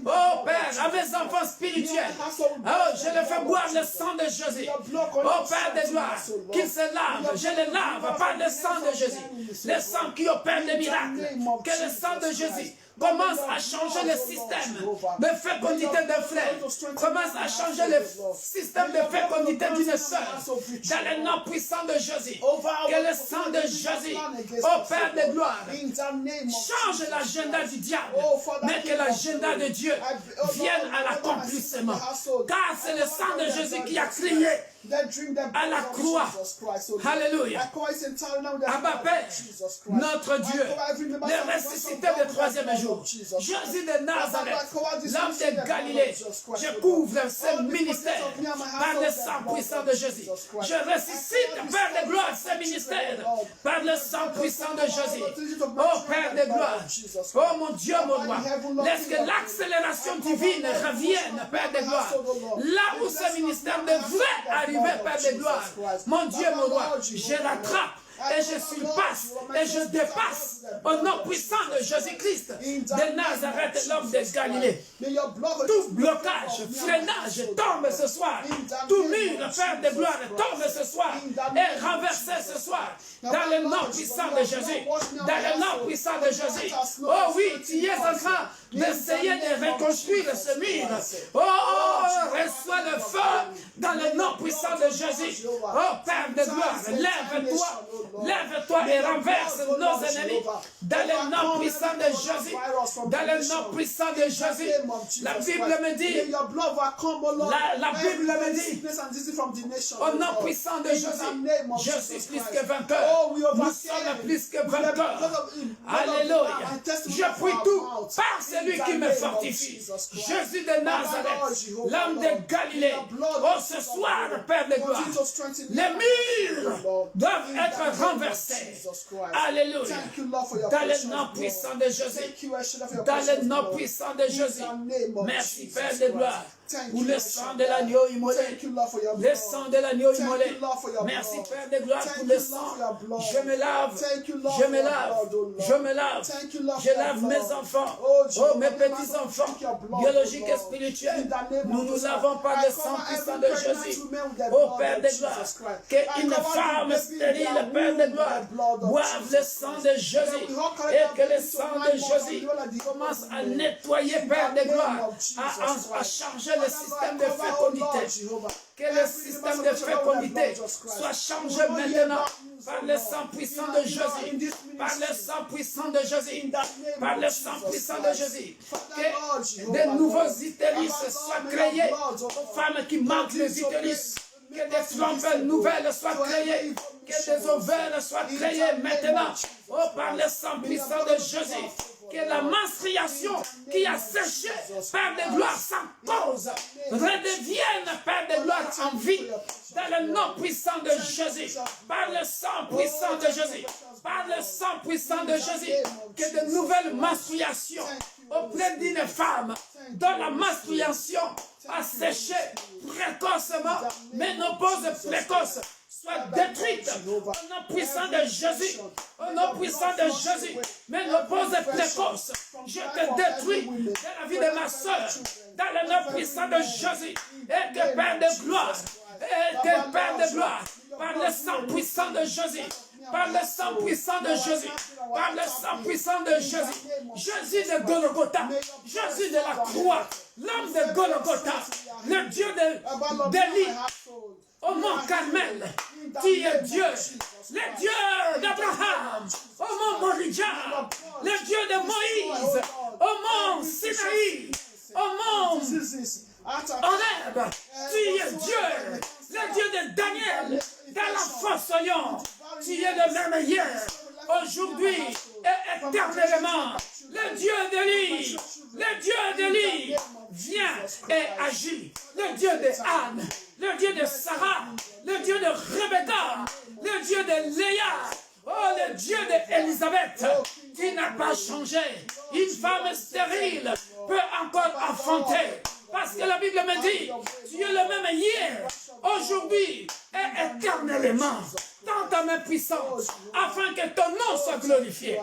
Oh Père, à mes enfants spirituels, oh, je les fais boire le sang de Jésus. Oh Père de gloire, qu'ils se lavent, je les lave par le sang de Jésus. Le sang qui opère des miracles. Que le sang de Jésus commence à changer le système de fécondité d'un frère. Commence à changer le système de fécondité d'une sœur. Dans le nom puissant de Jésus. Que le sang de Jésus, ô Père de gloire, change l'agenda du diable. Mais que l'agenda de Dieu vienne à l'accomplissement. Car c'est le sang de Jésus qui a crié à la croix. Alléluia. Abba Père, notre Dieu, le ressuscité le troisième jour. Jésus de Nazareth, l'homme de Galilée, je couvre ce ministère par le sang puissant de Jésus. Je ressuscite, Père de gloire, ce ministère par le sang puissant de Jésus. Oh Père de gloire, oh mon Dieu, mon roi, laisse que l'accélération divine revienne, Père de gloire, là où ce ministère devrait arriver, Père de gloire. Mon Dieu, mon roi, je rattrape et je surpasse et je dépasse au nom puissant de Jésus-Christ de Nazareth, l'homme de Galilée. Tout blocage, freinage tombe ce soir. Tout mur, Père de gloire, tombe ce soir et renversé ce soir. Dans le nom puissant de Jésus. Dans le nom puissant de Jésus. Oh oui, tu es en train d'essayer de reconstruire ce mur. Oh, reçois le feu dans le nom puissant de Jésus. Oh Père de gloire, lève-toi. Lève-toi et renverse nos ennemis. Dans le nom puissant de Jésus. Dans le nom puissant de Jésus. La Bible me dit. La Bible me dit. Au nom puissant de Jésus. Je suis plus que vainqueur. Nous sommes plus que vainqueurs. Alléluia. Je prie tout par celui qui me fortifie. Jésus de Nazareth, l'homme de Galilée. Oh, ce soir, Père de gloire, les murs doivent être renversés. Alléluia. Dans le nom puissant de Jésus. Dans le nom puissant de Jésus. Merci, Père de gloire. Pour le sang de l'agneau immolé. Le sang de l'agneau immolé. Merci, Père de gloire, pour le sang. Je me lave. Je me lave. Je me lave. Je lave mes enfants. Oh, mes petits-enfants, biologiques et spirituels. Nous nous lavons par le sang puissant de Jésus. Oh, Père de gloire, qu'une femme stérile, Père de gloire, boive le sang de Jésus. Et que le sang de Jésus commence à nettoyer, Père de gloire, à changer le système de fécondité. Que le système de fécondité soit changé maintenant par le sang puissant de Jésus. Par le sang puissant de Jésus. Par le sang puissant de Jésus. Que de nouveaux utérus soient créés aux femmes qui manquent les utérus. Que des flammes nouvelles soient créées. Que des ovaires soient créés maintenant. Oh, par le sang puissant de Jésus. Que la menstruation qui a séché par des gloires sans cause redevienne par des gloires en vie. Dans le nom puissant de Jésus. Par le sang puissant de Jésus. Par le sang puissant de Jésus. Que de nouvelles menstruations auprès d'une femme dont la menstruation a séché précocement, ménopause précoce, soit détruite au nom puissant de Jésus. Au nom puissant de Jésus. Ménopause précoce, je te détruis dans la vie de ma soeur. Dans le nom puissant de Jésus. Et que Père de gloire. Et que Père de gloire. Par le sang puissant de Jésus. Par le sang puissant de Jésus. Par le sang puissant de Jésus. Jésus de Golgotha. Jésus de la croix. L'homme de Golgotha. Le Dieu d'Élie. Au mont Carmel. Tu es Dieu. Le Dieu d'Abraham. Au mont Moria. Le Dieu de Moïse. Au mont Sinaï. Au mont Horeb. Tu es Dieu. Le Dieu de Daniel. Dans la fosse au lion. Tu es le même hier, aujourd'hui et éternellement. Le Dieu d'Élie, le Dieu d'Élie vient et agit. Le Dieu de Anne, le Dieu de Sarah, le Dieu de Rebecca, le Dieu de Léa, oh le Dieu d'Élisabeth qui n'a pas changé. Une femme stérile peut encore enfanter. Parce que la Bible me dit, tu es le même hier, aujourd'hui et éternellement. Dans ta main puissante, afin que ton nom soit glorifié.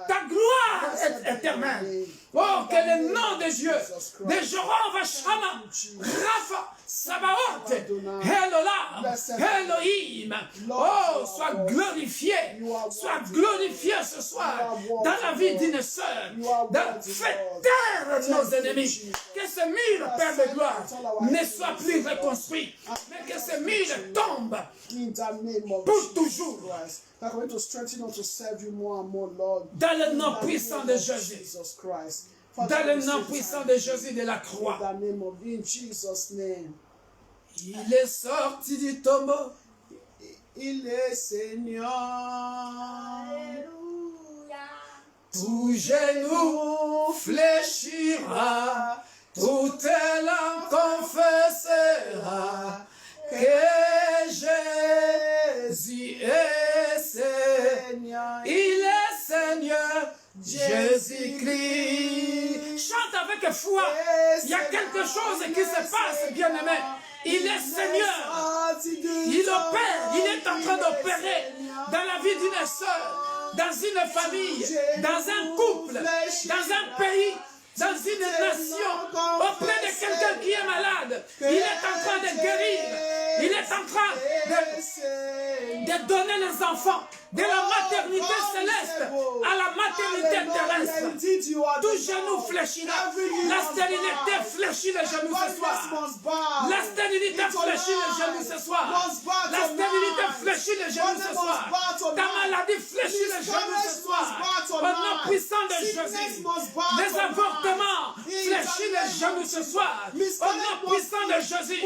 Ta gloire est éternelle. Oh, que le nom de Dieu, de Jéhovah Shammah, Rapha, Sabaoth, Elolam, Elohim, oh, soit glorifié ce soir dans la vie d'une sœur. Fais taire nos ennemis. Que ce mur, Père de gloire, ne soit plus reconstruit, mais que ce mur tombe pour toujours. Dans le nom puissant de Jésus. Dans le nom puissant de Jésus de la croix. Il est sorti du tombeau. Il est Seigneur. Tout genou fléchira. Toute langue confessera que Jésus est Seigneur. Il est Seigneur, Jésus-Christ. Chante avec foi. Il y a quelque chose qui se passe, bien-aimé. Il est Seigneur. Il opère. Il est en train d'opérer dans la vie d'une sœur, dans une famille, dans un couple, dans un pays, dans une nation, auprès de quelqu'un qui est malade. Il est en train de guérir. Il est en train de donner les enfants de la maternité céleste à la maternité terrestre. Tout genou fléchira. La stérilité fléchit les genoux ce soir. La stérilité fléchit les genoux ce soir. La stérilité fléchit les genoux ce soir. Ta maladie fléchit les genoux ce soir. Au nom puissant de Jésus. Les avortements fléchit les genoux ce soir. Au nom puissant de Jésus.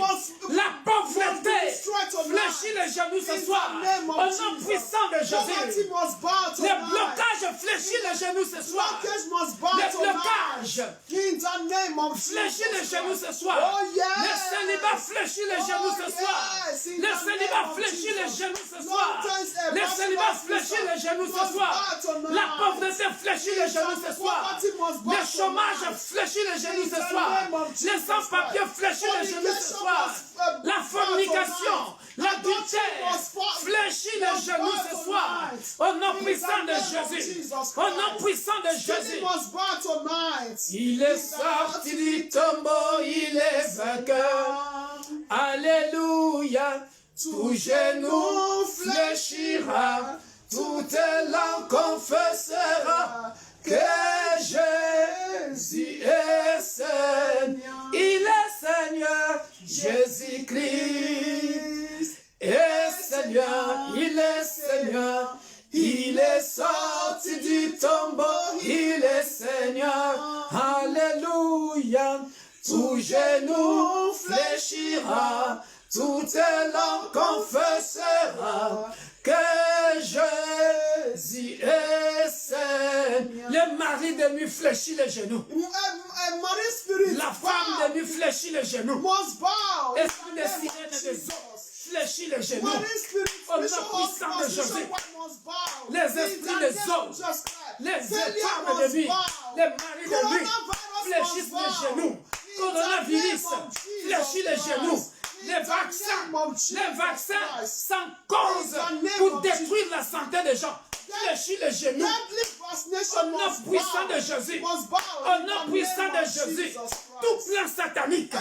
La pauvreté fléchit les genoux ce soir. Au nom puissant de Jésus. Le blocage fléchit les genoux ce soir. Le blocage fléchit les genoux ce soir. Le célibat fléchit les genoux ce soir. Le célibat fléchit les genoux ce soir. Le célibat fléchit les genoux ce soir. La pauvreté fléchit les genoux ce soir. Le chômage fléchit les genoux ce soir. Les sans-papiers fléchit les genoux ce soir. La fornication, l'adultère fléchit les genoux ce soir. Au nom puissant de Jésus. Au nom puissant de Jésus. Il est sorti du tombeau, il est vainqueur. Alléluia. Tout genou fléchira. Toute langue confessera que Jésus est Seigneur. Il est Seigneur, Jésus-Christ est Seigneur, il est Seigneur. Il est sorti du tombeau, il est Seigneur. Alléluia. Tout genou fléchira. toute langue confessera que Jésus est Seigneur. Le mari de lui fléchit les genoux. La femme de lui fléchit les genoux. Esprit de sirène des eaux, fléchit les genoux. Au nom puissant de Jésus. Les esprits des eaux, les femmes de lui, les maris de lui, fléchissent les genoux. Coronavirus, fléchit les genoux. Les vaccins sans cause pour détruire la santé des gens. Fléchis les genoux. Au nom puissant de Jésus. Au nom puissant de Jésus. Tout plan satanique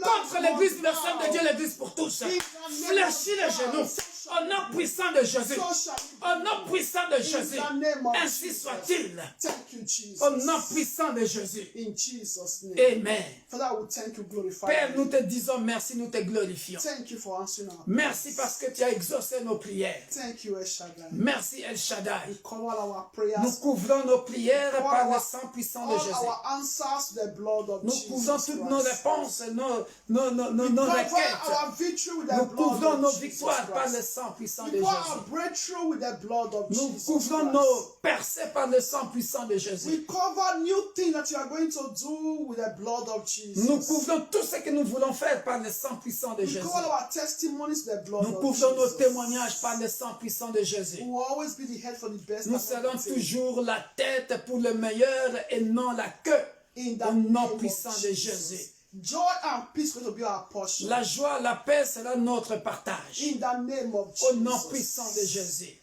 contre l'église universelle de Dieu, l'église pour tous. Fléchis les genoux. Au nom puissant de Jésus. Au nom puissant de Jésus. Ainsi soit-il. Au nom puissant de Jésus. Amen. Père, nous te disons merci, nous te glorifions. Merci parce que tu as exaucé nos prières. Merci El Shaddai. Nous couvrons nos prières par le sang puissant de Jésus. Nous couvrons toutes nos réponses, nos requêtes. Nous couvrons nos victoires par le sang puissant de Jésus. Nous couvrons nos percées par le sang puissant de Jésus. Nous couvrons tout ce que nous voulons faire par le sang puissant de Jésus. Nous couvrons nos témoignages par le sang puissant de Jésus. Nous serons toujours la tête pour le meilleur et non la queue. Au nom puissant de Jésus. Joy and peace going to be our portion. La joie, la paix sera notre partage. In the name of Jesus. Au nom puissant de Jésus.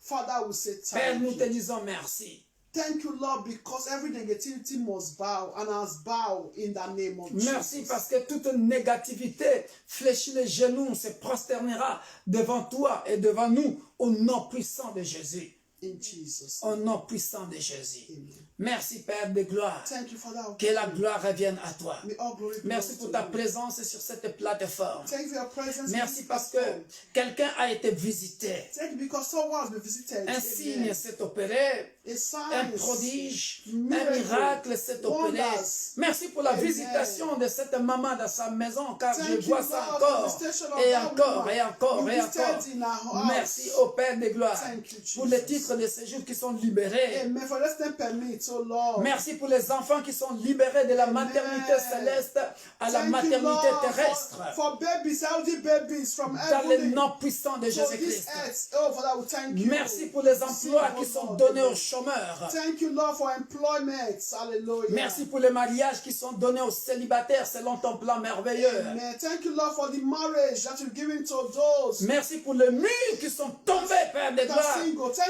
Father, we say thank Père, nous you. te disons merci. Thank you, Lord, because every negativity must bow and has bowed in the name of Merci Jesus. parce que toute négativité fléchit les genoux, se prosternera devant toi et devant nous au nom puissant de Jésus. In Jesus. Au nom puissant de Jésus. Amen. Merci Père de gloire. Thank you, Father. Que la gloire revienne à toi. May all glory Merci pour belong ta to you. présence sur cette plateforme. Thank you for your presence. Merci in parce this que platform. quelqu'un a été visité. Thank you because someone has been visited. Un Amen. signe s'est opéré. A sign, Un prodige, un miracle, miracle s'est opéré. wonders. Merci pour la Amen. visitation de cette maman dans sa maison, car Thank je you, vois ça Lord, encore, for the visitation of et that encore, woman. et encore, You et visited encore. in our house. Merci au Père de gloire Thank you, pour les Jesus. titres de séjour qui sont libérés. Amen. For let's them permit, oh Lord. Merci pour les enfants qui sont libérés de la Amen. maternité céleste à la Thank you, maternité Lord, terrestre. for babies, healthy babies from Dans le heaven nom puissant de to this Jésus-Christ. earth. Oh, Father, we thank you. Merci pour les emplois Oh, qui sont Lord, donnés amen. aux chômeurs. Thank you, Lord, for employment. Hallelujah. Merci pour les mariages qui sont donnés aux célibataires selon ton plan merveilleux. Amen. Thank you, Lord, for the marriage that you've given to those. Merci pour les murs qui sont tombés, Père de gloire,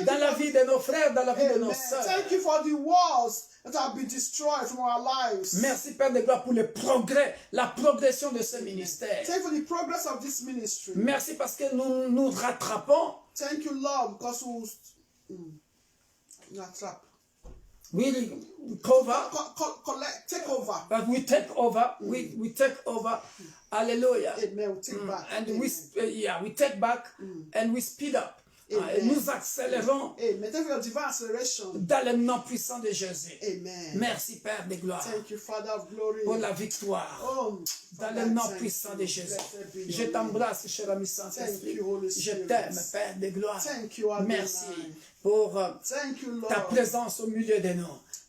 dans la vie de nos frères, dans la vie de nos Amen. sœurs. Thank you for the walls that have been destroyed from our lives. Merci, Père de gloire, pour le progrès, la progression de ce ministère. Thank you for the progress of this ministry. Merci parce que nous nous rattrapons. Thank you, Lord, because we trap. We cover. Collect, take over. But we take over. We take over. Hallelujah. Amen. We take back. And Amen. we take back and we speed up. Amen. Nous accélérons Amen. Thank you for your divine acceleration. dans le nom puissant de Jésus. Amen. Merci, Père de gloire, Thank you, Father of glory. pour la victoire. Oh, Dans Father, le nom thank puissant you. de Jésus. Blessed be Je your t'embrasse, cher ami Thank Saint-Esprit. you, Holy Je Spirit. t'aime, Père de gloire. Thank you, Adonai. Merci pour Thank you, Lord. ta présence au milieu de nous.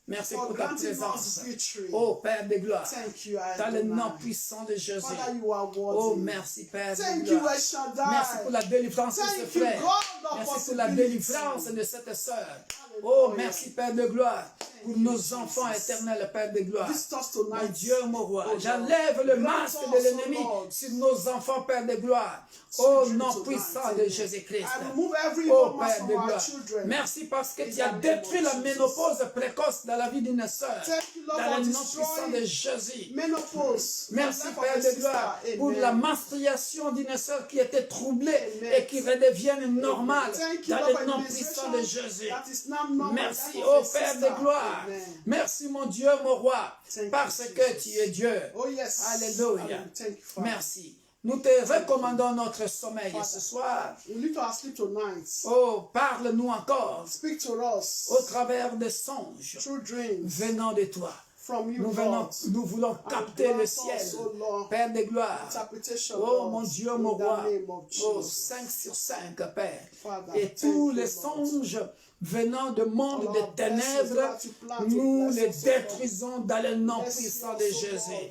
Merci For pour ta granting us présence. victory. Oh, Père de gloire. Thank you, Dans le nom Adonai. puissant de Jésus. Father, you are Oh, worthy. merci, Père de Thank you, gloire. El Shaddai. Merci pour la délivrance de ce Thank you, frère. God of Merci pour la possibility. délivrance de cette sœur. Hallelujah. Oh, merci, Père de gloire, pour you, nos enfants Jesus. éternels, Père de gloire. Visit us Mon tonight. Dieu, mon roi, Oh, Lord. j'enlève le Grant masque us, de oh, l'ennemi Lord. sur nos enfants, Père de gloire. Sweet Oh, dreams nom tonight. puissant de Amen. Jésus-Christ. I remove every Oh, evil mask Père from de our gloire. children. Merci parce que In tu as the name détruit of la Jesus. ménopause précoce dans la vie d'une sœur. Thank you, Lord, Dans for le nom puissant de destroying Jésus. menopause. Merci, Life of Père a de sister. gloire, pour Amen. la menstruation d'une sœur qui était troublée Amen. et qui redevienne normale. Thank you, Dans Lord, le for nom administration puissant de Jésus. that is now normal. Merci, Life of ô a Père sister. de gloire. Amen. Merci, mon Dieu, mon roi, Thank you, parce que Jesus. tu es Dieu. Oh yes. Alléluia. Amen. Thank you, Father. Merci. Nous te recommandons notre sommeil Father. ce soir. We need to sleep tonight. Oh, parle-nous encore Speak to us au travers des songes through dreams venant de toi. from you, Nous Lord. voulons capter grant le us, ciel. oh Lord, Père de gloire. interpretation, Oh Lord, mon Dieu, in mon the roi. name of Oh, Jesus. 5 sur 5, Père. Father, Et thank tous you, les Lord. songes venant du monde All des our blessings ténèbres, that you plan to nous bless les us, oh Lord. détruisons dans le nom Bless puissant us, de oh Jésus. Lord.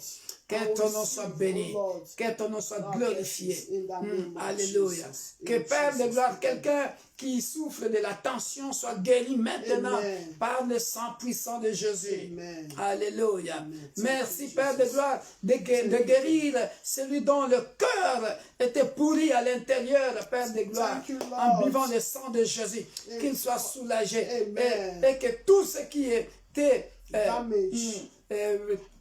Que And ton we nom soit receive, béni. oh Lord, Que ton nom soit our glorifié. blessings in the name of Alléluia. Jesus. Que In Père de Jesus' gloire, name. quelqu'un qui souffre de la tension soit guéri maintenant Amen. par le sang puissant de Jésus. Amen. Alléluia. Amen. Merci Thank you, Père de Jesus. gloire de guérir celui dont le cœur était pourri à l'intérieur, Père de gloire, Thank you, Lord. en buvant le sang de Jésus, Amen. qu'il soit soulagé Amen. et que tout ce qui était Damage.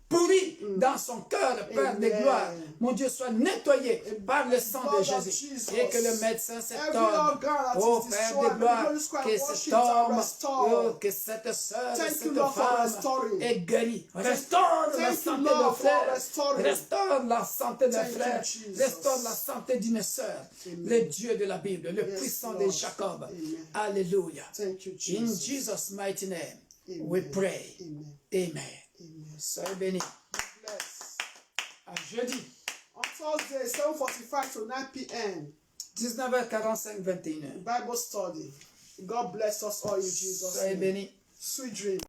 pourri dans son cœur, Père de Amen. gloire, mon Dieu, soit nettoyé par le sang de Blood of Jésus. Jesus. Et que le médecin, cet Every homme, organ that oh is Père destroyed, de gloire, the Holy Spirit que wash cet it and homme, restore. oh, que cette soeur, Thank you, cette Lord, for femme restoring. est guérie. Restaure la Thank you, santé Lord, de for frère. restoring. Restaure la santé de Thank you, frère. Jesus. Restaure la santé d'une sœur. Le Dieu de la Bible, le Yes, puissant Lord. de Jacob. Amen. Alléluia. Thank you, In Jesus. Jesus' mighty name, Amen. we pray. Amen. Amen. Amen. Soyez bénis. Bless. À jeudi, On Thursday, 7:45 to 9 p.m. 19h45, 21h. Bible study. God bless us all in Jesus' Soyez name. bénis. Sweet dreams.